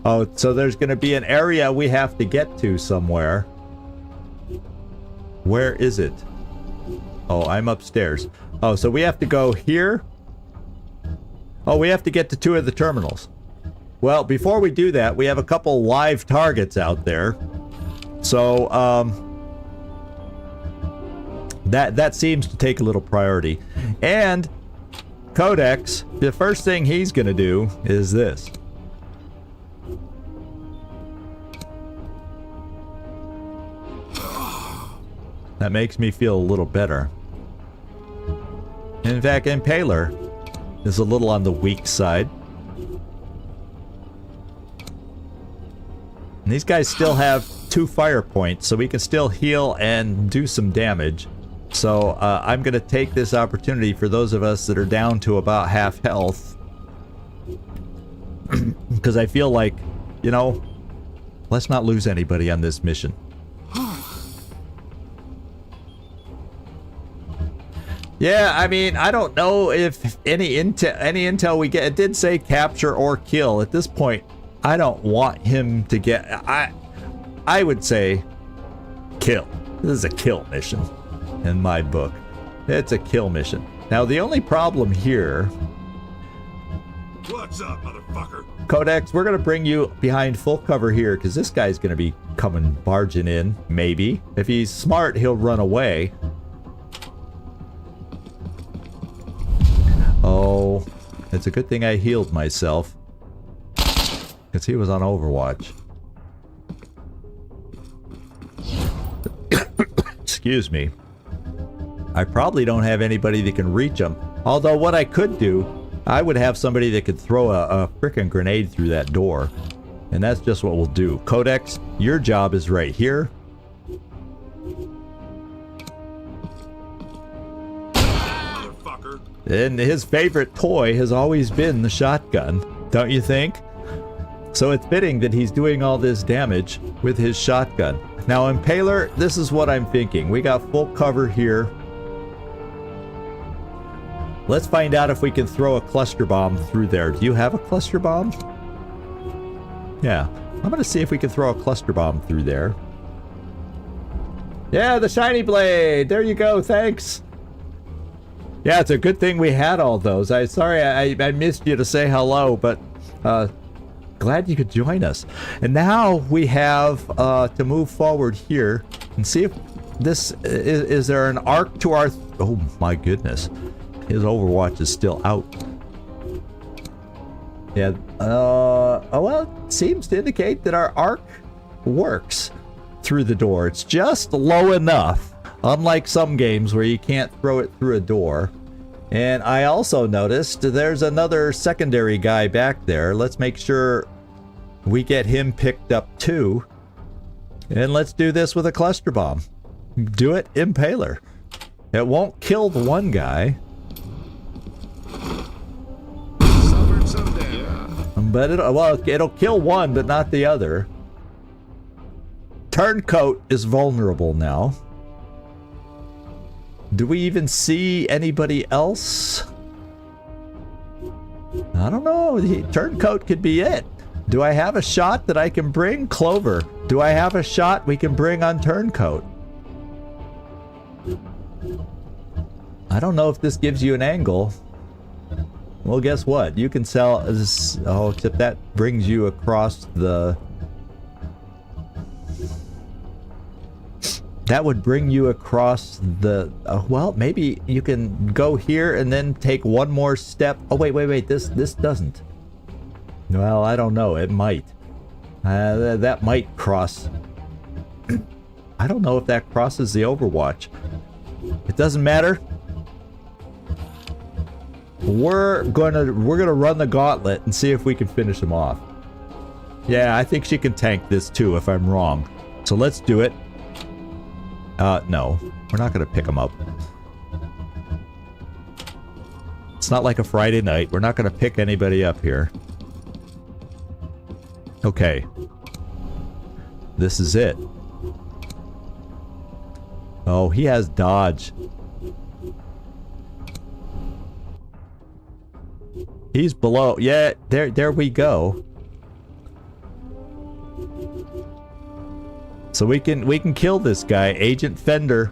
Oh, so there's going to be an area we have to get to somewhere. Where is it? Oh, I'm upstairs. Oh, so we have to go here? Oh, we have to get to 2 of the terminals. Well, before we do that, we have a couple live targets out there. So, that seems to take a little priority. And Codex, the first thing he's gonna do is this. That makes me feel a little better. In fact, Impaler is a little on the weak side. And these guys still have 2 fire points, so we can still heal and do some damage. So I'm going to take this opportunity for those of us that are down to about half health. Because I feel like, you know, let's not lose anybody on this mission. Yeah, I mean, I don't know if any intel we get. It did say capture or kill. At this point, I don't want him to get. I would say kill. This is a kill mission in my book. It's a kill mission. Now, the only problem here. What's up, motherfucker? Codex, we're gonna bring you behind full cover here because this guy's gonna be coming barging in. Maybe if he's smart, he'll run away. Oh, it's a good thing I healed myself. Because he was on Overwatch. Excuse me. I probably don't have anybody that can reach him. Although what I could do, I would have somebody that could throw a frickin' grenade through that door. And that's just what we'll do. Codex, your job is right here. And his favorite toy has always been the shotgun, don't you think? So it's fitting that he's doing all this damage with his shotgun. Now, Impaler, this is what I'm thinking. We got full cover here. Let's find out if we can throw a cluster bomb through there. Do you have a cluster bomb? Yeah. I'm going to see if we can throw a cluster bomb through there. Yeah, the shiny blade. There you go. Thanks. Yeah, it's a good thing we had all those. Sorry I missed you to say hello, but glad you could join us. And now we have to move forward here and see if this is there an arc to our... Oh my goodness. His Overwatch is still out. Yeah, oh well, it seems to indicate that our arc works through the door. It's just low enough, unlike some games where you can't throw it through a door. And I also noticed there's another secondary guy back there. Let's make sure we get him picked up too. And let's do this with a cluster bomb. Do it, Impaler. It won't kill the one guy. But it'll kill one, but not the other. Turncoat is vulnerable now. Do we even see anybody else? I don't know. Turncoat could be it. Do I have a shot that I can bring? Clover, do I have a shot we can bring on Turncoat? I don't know if this gives you an angle. Well, guess what? You can sell... Oh, except that brings you across the... That would bring you across the... well, maybe you can go here and then take one more step. Oh, wait. This doesn't. Well, I don't know. It might. That might cross... I don't know if that crosses the Overwatch. It doesn't matter. We're gonna run the gauntlet and see if we can finish him off. Yeah, I think she can tank this too if I'm wrong. So let's do it. No. We're not gonna pick him up. It's not like a Friday night. We're not gonna pick anybody up here. Okay. This is it. Oh, he has dodge. He's below. Yeah, there we go. So we can kill this guy, Agent Fender.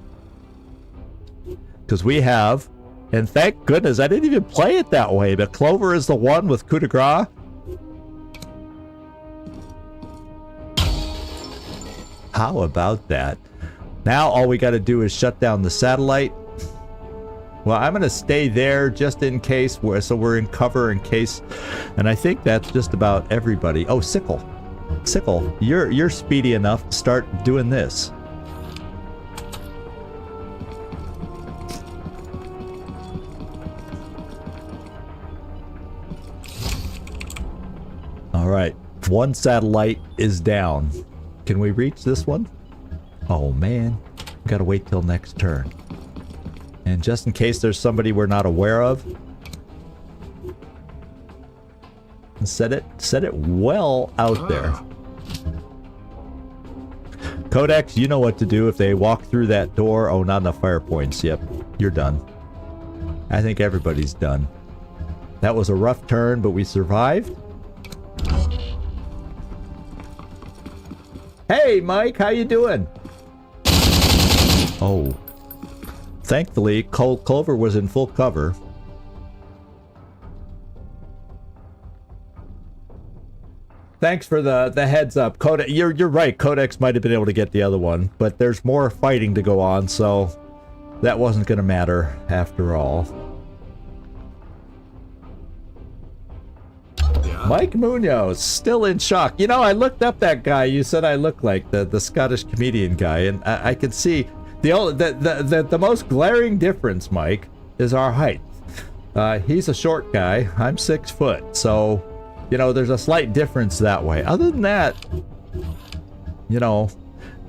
Because we have, and thank goodness I didn't even play it that way, but Clover is the one with coup de grace. How about that? Now all we got to do is shut down the satellite. Well, I'm going to stay there just in case, so we're in cover in case. And I think that's just about everybody. Oh, Sickle. Sickle, you're speedy enough to start doing this. All right, one satellite is down. Can we reach this one? Oh man, gotta wait till next turn. And just in case there's somebody we're not aware of, set it well out there. Codex, you know what to do if they walk through that door. Oh, not enough fire points. Yep, you're done. I think everybody's done. That was a rough turn, but we survived. Hey, Mike, how you doing? Oh. Thankfully, Clover was in full cover. Thanks for the heads up. Codex, you're right. Codex might have been able to get the other one, but there's more fighting to go on, so that wasn't going to matter after all. Yeah. Mike Munoz, still in shock. You know, I looked up that guy you said I look like, the Scottish comedian guy, and I can see the most glaring difference, Mike, is our height. He's a short guy. I'm 6 foot, so you know there's a slight difference that way. Other than that, you know,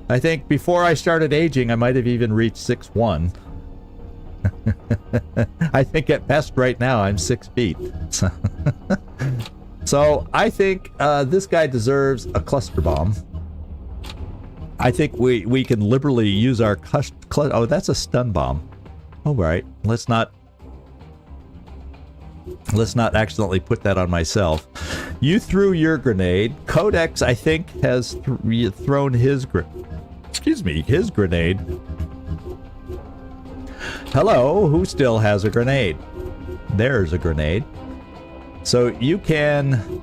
I think before I started aging, I might have even reached 6'1". I think at best right now I'm 6 feet. So I think this guy deserves a cluster bomb. I think we can liberally use our oh, that's a stun bomb. All right, let's not accidentally put that on myself. You threw your grenade. Codex, I think, has thrown his his grenade. Hello, who still has a grenade? There's a grenade. So you can...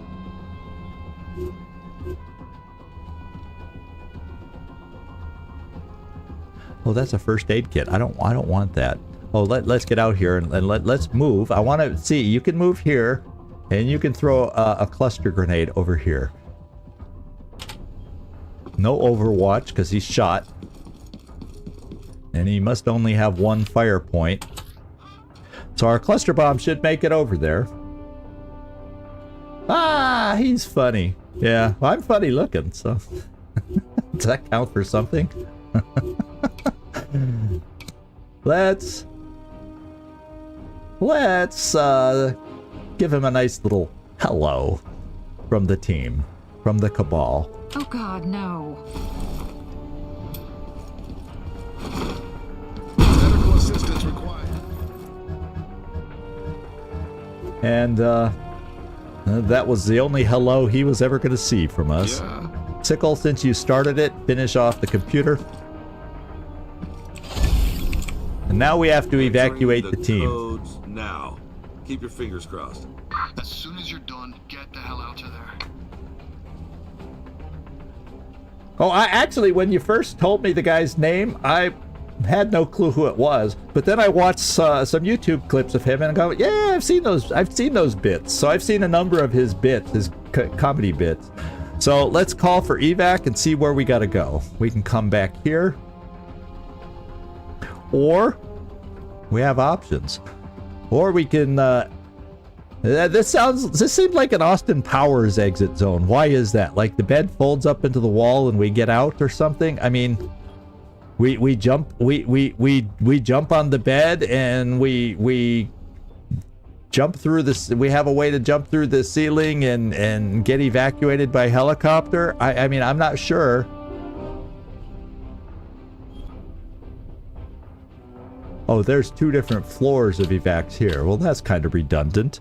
Oh, that's a first aid kit. I don't want that. Oh, let's get out here and let's move. I want to see. You can move here, and you can throw a cluster grenade over here. No Overwatch because he's shot, and he must only have one fire point. So our cluster bomb should make it over there. Ah, he's funny. Yeah, well, I'm funny looking, so does that count for something? Let's give him a nice little hello from the team, from the Cabal. Oh God, no. Medical assistance required. And that was the only hello he was ever going to see from us. Yeah. Sickle, since you started it, finish off the computer. And now we have to evacuate the team. Codes now. Keep your fingers crossed. As soon as you're done, get the hell out of there. Oh, I actually, when you first told me the guy's name, I had no clue who it was. But then I watched some YouTube clips of him and I go, yeah, I've seen those bits. So I've seen a number of his bits, his comedy bits. So let's call for evac and see where we got to go. We can come back here. Or we have options. Or we can this seems like an Austin Powers exit zone. Why is that? Like the bed folds up into the wall and we get out or something? I mean, we jump jump on the bed and we jump through this. We have a way to jump through the ceiling and get evacuated by helicopter. I mean, I'm not sure. Oh, there's 2 different floors of evacs here. Well, that's kind of redundant.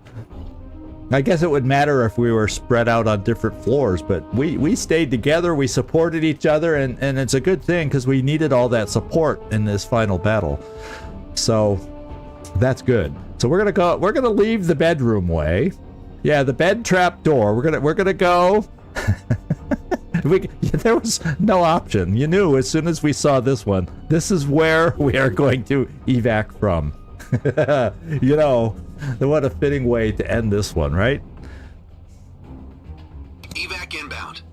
I guess it would matter if we were spread out on different floors, but we stayed together, we supported each other, and it's a good thing because we needed all that support in this final battle. So that's good. So we're gonna leave the bedroom way. Yeah, the bed trap door. We're gonna go. There was no option. You knew as soon as we saw this one, this is where we are going to evac from. You know, what a fitting way to end this one, right? Evac inbound.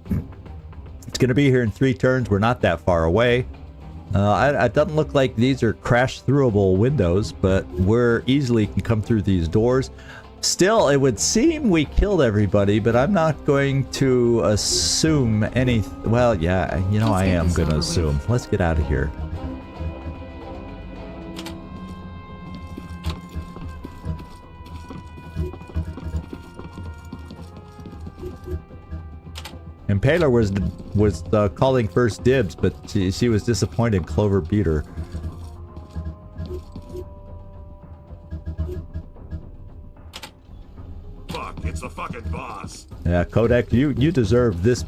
It's going to be here in 3 turns. We're not that far away. It doesn't look like these are crash-throughable windows, but we're easily can come through these doors. Still, it would seem we killed everybody, but I'm not going to assume any... Well, yeah, you know, I am going to assume. Let's get out of here. Impaler was calling first dibs, but she was disappointed Clover beat her. It's the fucking boss. Yeah, Kodak, you deserve this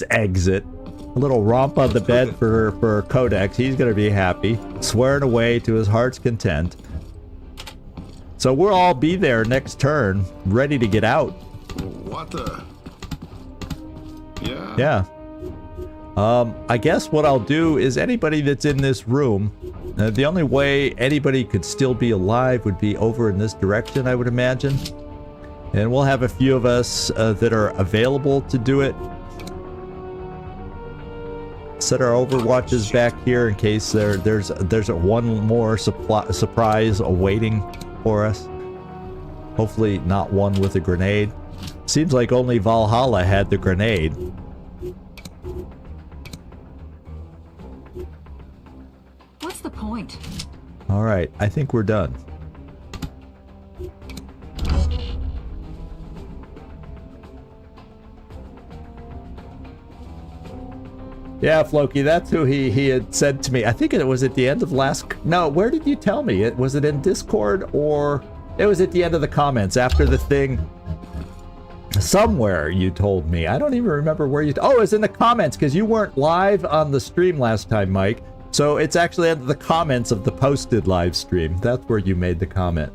exit. A little romp on the bed for Kodak. He's gonna be happy, swearing away to his heart's content. So we'll all be there next turn, ready to get out. What the? Yeah. Yeah. I guess what I'll do is anybody that's in this room, the only way anybody could still be alive would be over in this direction, I would imagine. And we'll have a few of us that are available to do it. Set our overwatches back here in case there's one more surprise awaiting for us. Hopefully not one with a grenade. Seems like only Valhalla had the grenade. What's the point? All right, I think we're done. Yeah, Floki, that's who he had said to me. I think it was at the end of last... No, where did you tell me? Was it in Discord or... It was at the end of the comments after the thing. Somewhere you told me. I don't even remember where you... Oh, it was in the comments because you weren't live on the stream last time, Mike. So it's actually under the comments of the posted live stream. That's where you made the comment.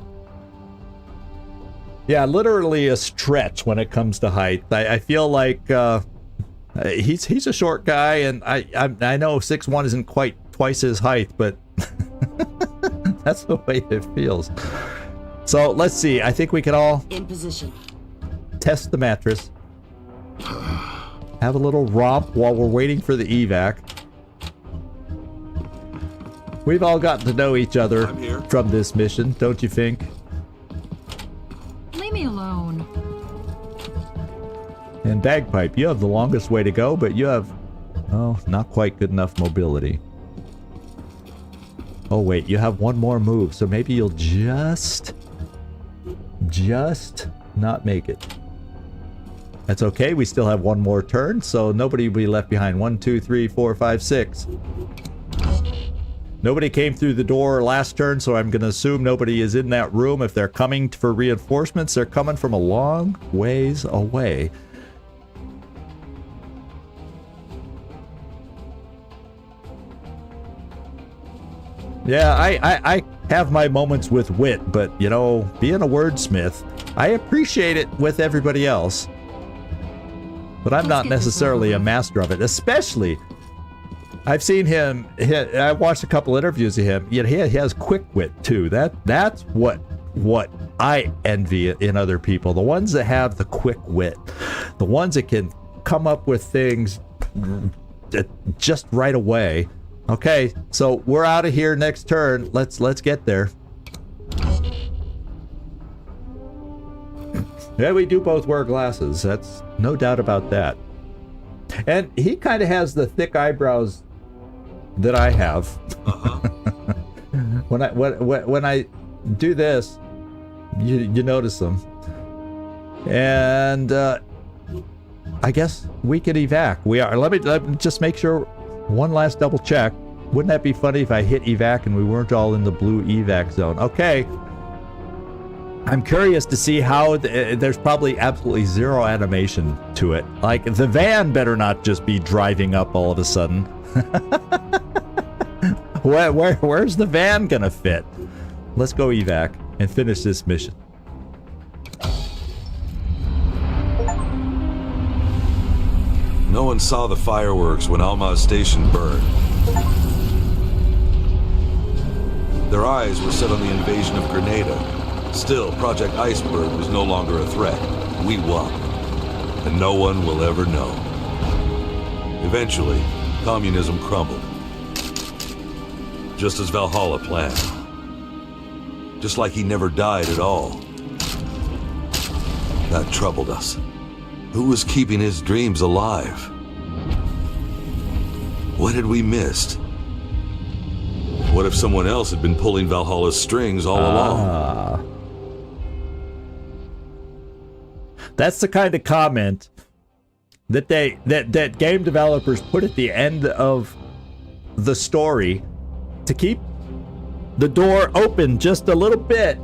Yeah, literally a stretch when it comes to height. I feel like he's a short guy, and I know 6'1" isn't quite twice his height, but that's the way it feels. So let's see. I think we can all In position. test the mattress. Have a little romp while we're waiting for the evac. We've all gotten to know each other from this mission, don't you think? Leave me alone. And Bagpipe, you have the longest way to go, but you have, oh, not quite good enough mobility. Oh wait, you have one more move, so maybe you'll just not make it. That's okay, we still have one more turn, so nobody will be left behind. 1, 2, 3, 4, 5, 6. Nobody came through the door last turn, so I'm going to assume nobody is in that room. If they're coming for reinforcements, they're coming from a long ways away. Yeah, I have my moments with wit, but, you know, being a wordsmith, I appreciate it with everybody else. But I'm not necessarily a master of it, especially... I've seen him, I watched a couple interviews of him, yet he has quick wit too. That's what I envy in other people. The ones that have the quick wit. The ones that can come up with things just right away. Okay, so we're out of here next turn. Let's get there. Yeah, we do both wear glasses. That's no doubt about that. And he kind of has the thick eyebrows that I have. When I do this, you notice them. And I guess we could evac. We are. Let me just make sure. One last double check. Wouldn't that be funny if I hit evac and we weren't all in the blue evac zone? Okay. I'm curious to see how there's probably absolutely zero animation to it. Like, the van better not just be driving up all of a sudden. Where's the van gonna fit? Let's go evac and finish this mission. No one saw the fireworks when Alma's station burned. Their eyes were set on the invasion of Grenada. Still, Project Iceberg was no longer a threat. We won. And no one will ever know. Eventually, communism crumbled. Just as Valhalla planned. Just like he never died at all. That troubled us. Who was keeping his dreams alive? What had we missed? What if someone else had been pulling Valhalla's strings all along? That's the kind of comment that that game developers put at the end of the story to keep the door open just a little bit.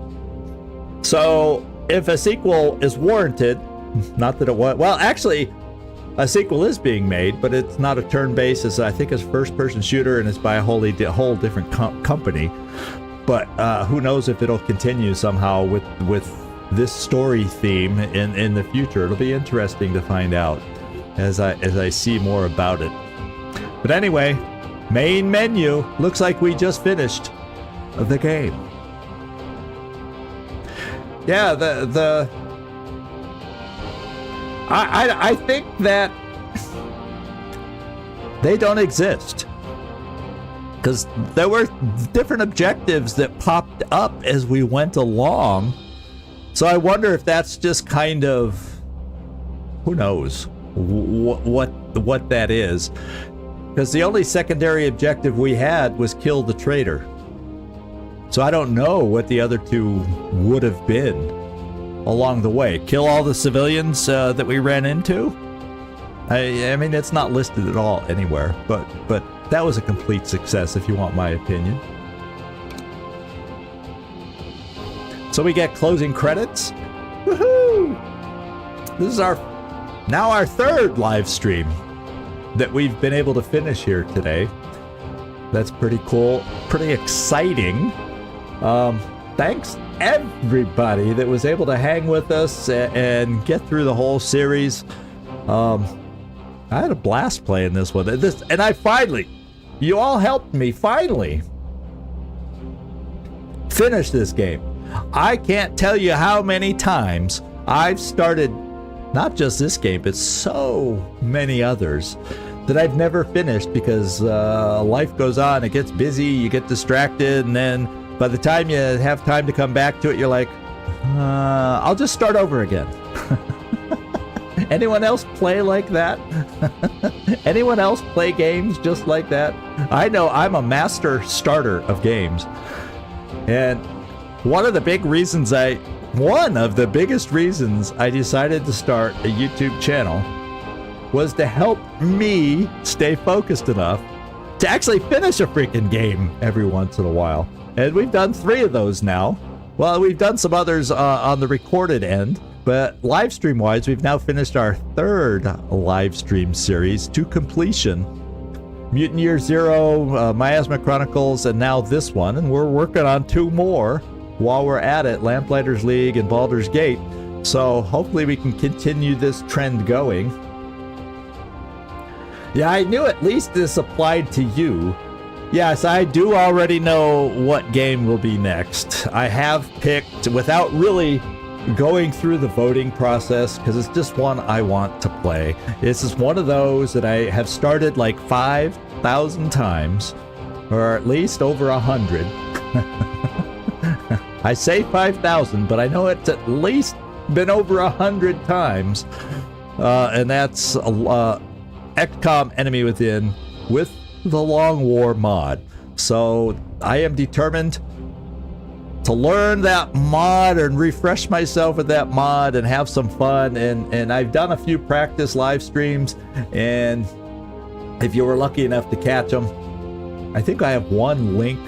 So if a sequel is warranted, not that it was, well, actually a sequel is being made, but it's not a turn-based. I think it's a first-person shooter, and it's by a whole different company. But who knows if it'll continue somehow with this story theme in the future. It'll be interesting to find out as I see more about it. But anyway, main menu. Looks like we just finished the game. Yeah, I think that they don't exist. Because there were different objectives that popped up as we went along. So I wonder if that's just kind of, who knows what that is. Because the only secondary objective we had was kill the traitor. So I don't know what the other two would have been along the way. Kill all the civilians that we ran into? I mean, it's not listed at all anywhere, but that was a complete success if you want my opinion. So we get closing credits. Woohoo! This is our third live stream that we've been able to finish here today. That's pretty cool, pretty exciting. Thanks everybody that was able to hang with us and get through the whole series. I had a blast playing this one. And I finally, you all helped me finally finish this game. I can't tell you how many times I've started not just this game, but so many others that I've never finished because life goes on, it gets busy, you get distracted, and then by the time you have time to come back to it, you're like, I'll just start over again. Anyone else play like that? Anyone else play games just like that? I know I'm a master starter of games. And one of the biggest reasons I decided to start a YouTube channel was to help me stay focused enough to actually finish a freaking game every once in a while. And we've done 3 of those now. Well, we've done some others on the recorded end, but live stream wise, we've now finished our 3rd live stream series to completion. Mutant Year Zero, Miasma Chronicles, and now this one. And we're working on 2 more while we're at it, Lamplighters League and Baldur's Gate. So hopefully we can continue this trend going. Yeah, I knew at least this applied to you. Yes, I do already know what game will be next. I have picked, without really going through the voting process, because it's just one I want to play. This is one of those that I have started like 5,000 times, or at least over 100. I say 5,000, but I know it's at least been over 100 times, and that's XCom Enemy Within with the Long War mod. So I am determined to learn that mod and refresh myself with that mod and have some fun. And I've done a few practice live streams, and if you were lucky enough to catch them, I think I have one link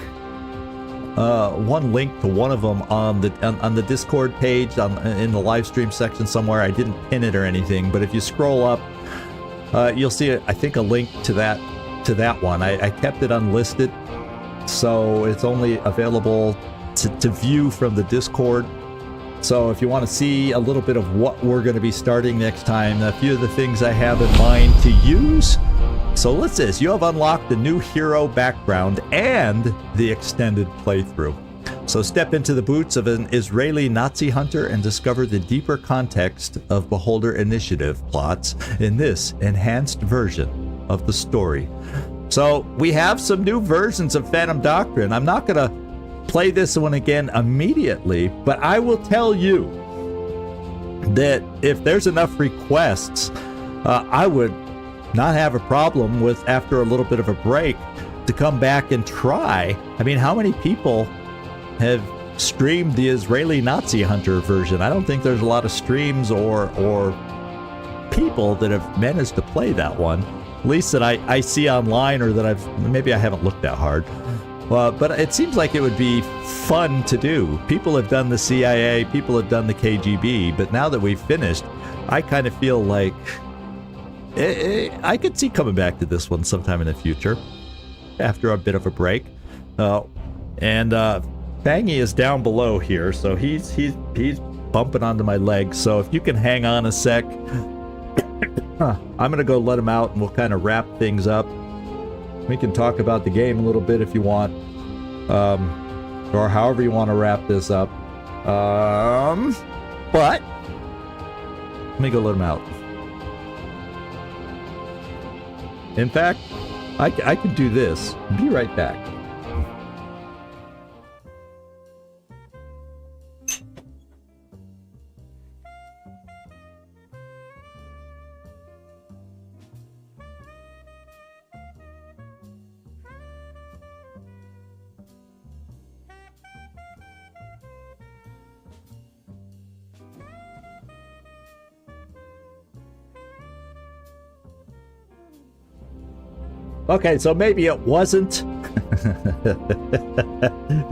to one of them on the Discord page in the live stream section somewhere. I didn't pin it or anything, but if you scroll up, you'll see I think a link to that one. I kept it unlisted, so it's only available to view from the Discord. So if you want to see a little bit of what we're going to be starting next time, a few of the things I have in mind to use. So let's say this: you have unlocked the new hero background and the extended playthrough. So step into the boots of an Israeli Nazi hunter and discover the deeper context of Beholder Initiative plots in this enhanced version of the story. So we have some new versions of Phantom Doctrine. I'm not going to play this one again immediately, but I will tell you that if there's enough requests, I would not have a problem with, after a little bit of a break, to come back and try. I mean, how many people have streamed the Israeli Nazi hunter version? I don't think there's a lot of streams or people that have managed to play that one, at least that I see online, or that maybe I haven't looked that hard. But it seems like it would be fun to do. People have done the CIA, people have done the KGB, but now that we've finished, I kind of feel like I could see coming back to this one sometime in the future after a bit of a break. And Fangy is down below here, so he's bumping onto my leg. So if you can hang on a sec, I'm gonna go let him out, and we'll kind of wrap things up. We can talk about the game a little bit if you want, or however you want to wrap this up. But let me go let him out. In fact, I can do this. Be right back. Okay, so maybe it wasn't.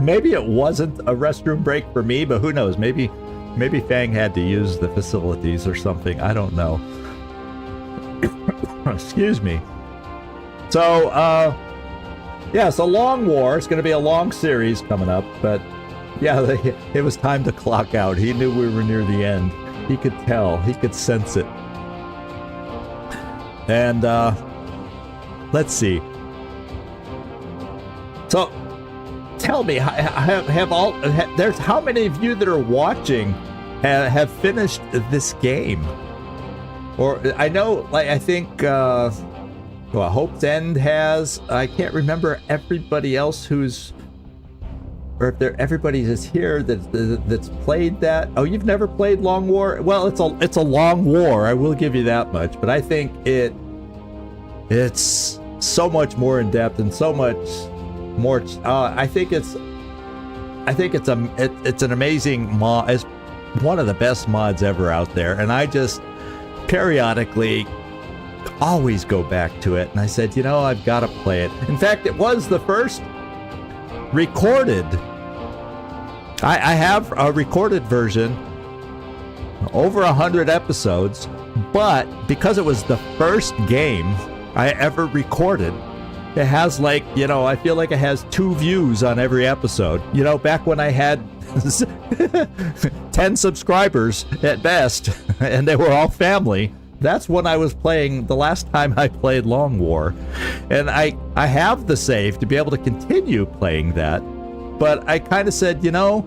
Maybe it wasn't a restroom break for me, but who knows? Maybe Fang had to use the facilities or something. I don't know. Excuse me. So, yeah, so Long War. It's going to be a long series coming up, but yeah, it was time to clock out. He knew we were near the end. He could tell. He could sense it. And, let's see. So, tell me, there's how many of you that are watching have finished this game? Or I know, like, I think, Hope's End has. I can't remember everybody else who's, or if everybody is here that's played that. Oh, you've never played Long War? Well, it's a long war. I will give you that much. But I think it's so much more in depth and so much more. I think it's an amazing mod. It's one of the best mods ever out there, and I just periodically always go back to it. And I said, I've got to play it. In fact, it was the first recorded. I have a recorded version, over 100 episodes, but because it was the first game I ever recorded, it has I feel like it has 2 views on every episode. Back when I had 10 subscribers at best, and they were all family. That's when I was playing, the last time I played Long War. And I have the save to be able to continue playing that. But I kind of said, I'm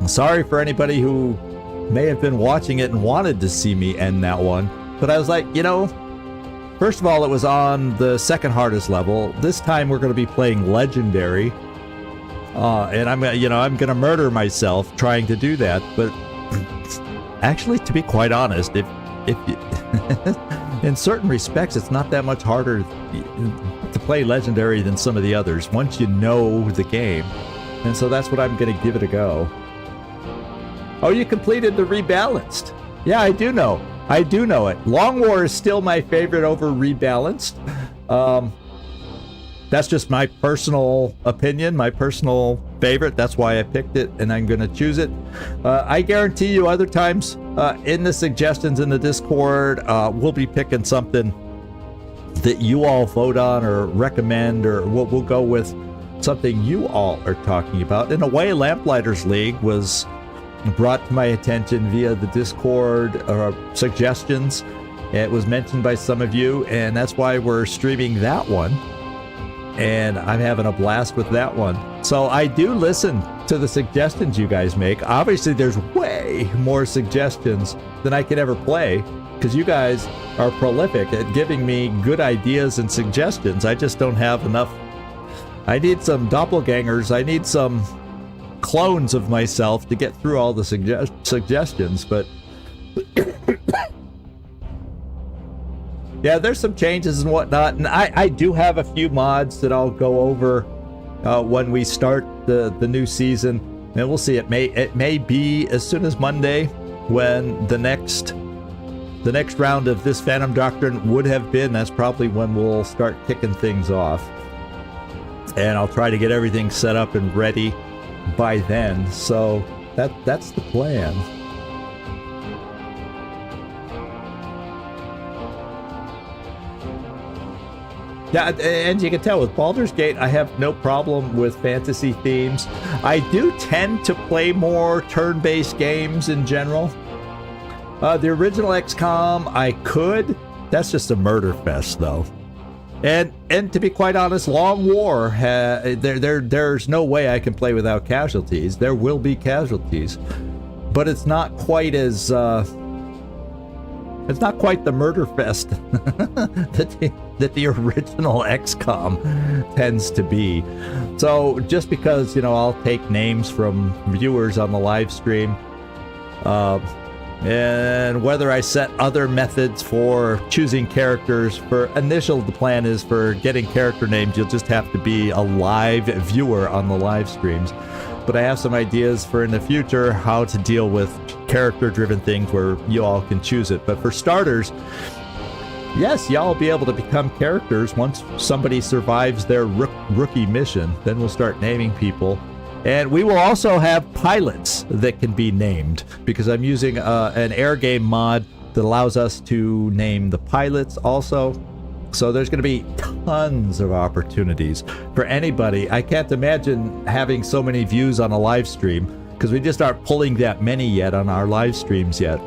sorry for anybody who may have been watching it and wanted to see me end that one. But I was like, first of all, it was on the second hardest level. This time we're going to be playing Legendary. And I'm going to murder myself trying to do that. But actually, to be quite honest, if in certain respects, it's not that much harder to play Legendary than some of the others once you know the game. And so that's what I'm going to give it a go. Oh, you completed the Rebalanced. Yeah, I do know it. Long War is still my favorite over Rebalanced. That's just my personal opinion, my personal favorite. That's why I picked it, and I'm going to choose it. I guarantee you other times in the suggestions in the Discord, we'll be picking something that you all vote on or recommend, or we'll go with something you all are talking about. In a way, Lamplighters League was brought to my attention via the Discord suggestions. It was mentioned by some of you, and that's why we're streaming that one. And I'm having a blast with that one. So I do listen to the suggestions you guys make. Obviously, there's way more suggestions than I could ever play, because you guys are prolific at giving me good ideas and suggestions. I just don't have enough. I need some doppelgangers. I need some clones of myself to get through all the suggestions. But yeah, there's some changes and whatnot, and I do have a few mods that I'll go over when we start the new season, and we'll see. It may be as soon as Monday, when the next round of this Phantom Doctrine would have been. That's probably when we'll start kicking things off, and I'll try to get everything set up and ready by then. So that's the plan. Yeah, and you can tell with Baldur's Gate, I have no problem with fantasy themes. I do tend to play more turn-based games in general. The original XCom, I could. That's just a murder fest, though. And to be quite honest, Long War, there's no way I can play without casualties. There will be casualties, but it's not quite as it's not quite the murder fest that the original XCOM tends to be. So just because, I'll take names from viewers on the live stream, and whether I set other methods for choosing characters, the plan is for getting character names, you'll just have to be a live viewer on the live streams. But I have some ideas for in the future how to deal with character-driven things where you all can choose it. But for starters, yes, y'all will be able to become characters once somebody survives their rookie mission. Then we'll start naming people. And we will also have pilots that can be named, because I'm using an air game mod that allows us to name the pilots also. So there's going to be tons of opportunities for anybody. I can't imagine having so many views on a live stream, because we just aren't pulling that many yet on our live streams yet.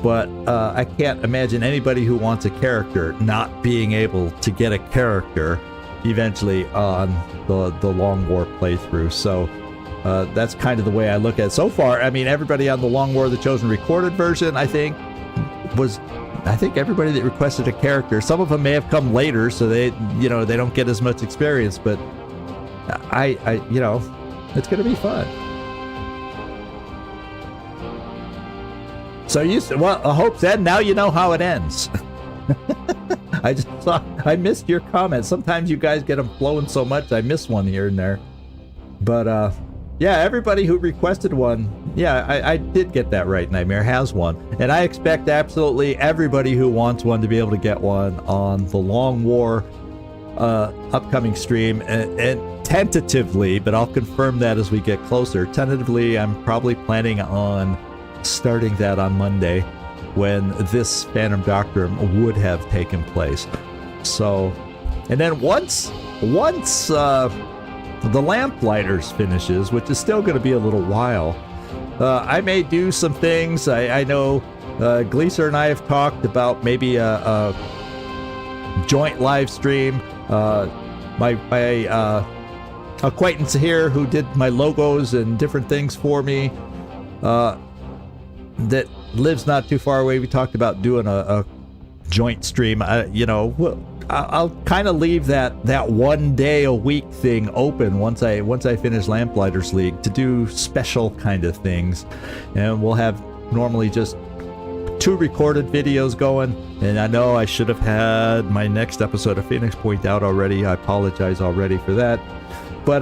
But I can't imagine anybody who wants a character not being able to get a character eventually on the Long War playthrough. So that's kind of the way I look at it. So far, I mean, everybody on the Long War, the Chosen recorded version, I think everybody that requested a character, some of them may have come later, so they don't get as much experience, but I it's going to be fun. So I hope that now you know how it ends. I missed your comments. Sometimes you guys get them flowing so much, I miss one here and there. But yeah, everybody who requested one, yeah, I did get that right. Nightmare has one, and I expect absolutely everybody who wants one to be able to get one on the Long War upcoming stream. And tentatively, but I'll confirm that as we get closer. Tentatively, I'm probably planning on starting that on Monday, when this Phantom Doctrine would have taken place. So, and then once the Lamplighters finishes, which is still going to be a little while, I may do some things. I know Gleaser and I have talked about maybe a joint live stream. My acquaintance here who did my logos and different things for me, that lives not too far away, we talked about doing a joint stream. I'll kind of leave that 1 day a week thing open once I finish Lamplighters League to do special kind of things, and we'll have normally just 2 recorded videos going. And I know I should have had my next episode of Phoenix Point out already. I apologize already for that, but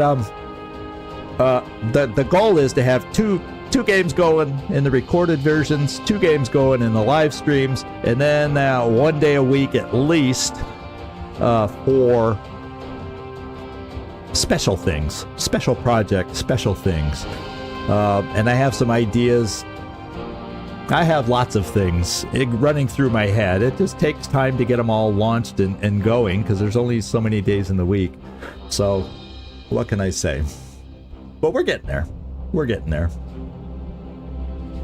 the goal is to have two games going in the recorded versions, 2 games going in the live streams, and then 1 day a week at least for special things, special projects, special things. And I have some ideas. I have lots of things running through my head. It just takes time to get them all launched and going, because there's only so many days in the week. So what can I say? But we're getting there. We're getting there.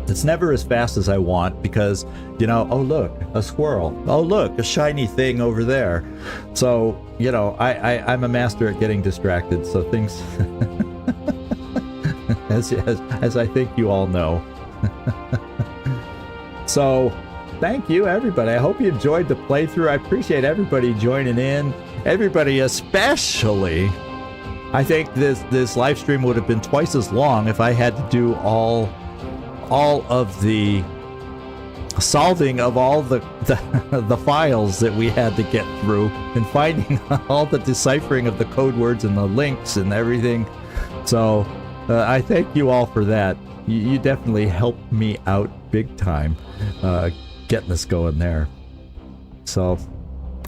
It's never as fast as I want, because, oh look, a squirrel. Oh look, a shiny thing over there. So, I'm a master at getting distracted. So things, as I think you all know. So, thank you everybody. I hope you enjoyed the playthrough. I appreciate everybody joining in. Everybody, especially. I think this live stream would have been twice as long if I had to do all of the solving of all the files that we had to get through, and finding all the deciphering of the code words and the links and everything. So I thank you all for that. You definitely helped me out big time getting this going there. So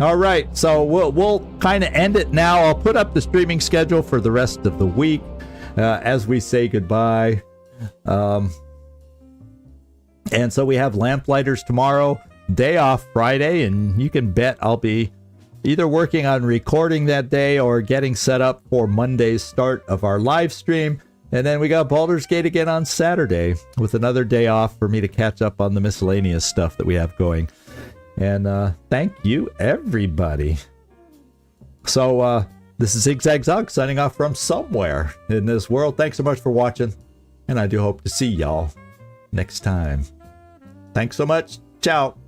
all right, so we'll kind of end it now. I'll put up the streaming schedule for the rest of the week as we say goodbye. And so we have Lamplighters tomorrow, day off Friday, and you can bet I'll be either working on recording that day or getting set up for Monday's start of our live stream. And then we got Baldur's Gate again on Saturday, with another day off for me to catch up on the miscellaneous stuff that we have going. And thank you, everybody. So this is Zigzag Zog signing off from somewhere in this world. Thanks so much for watching, and I do hope to see y'all next time. Thanks so much. Ciao.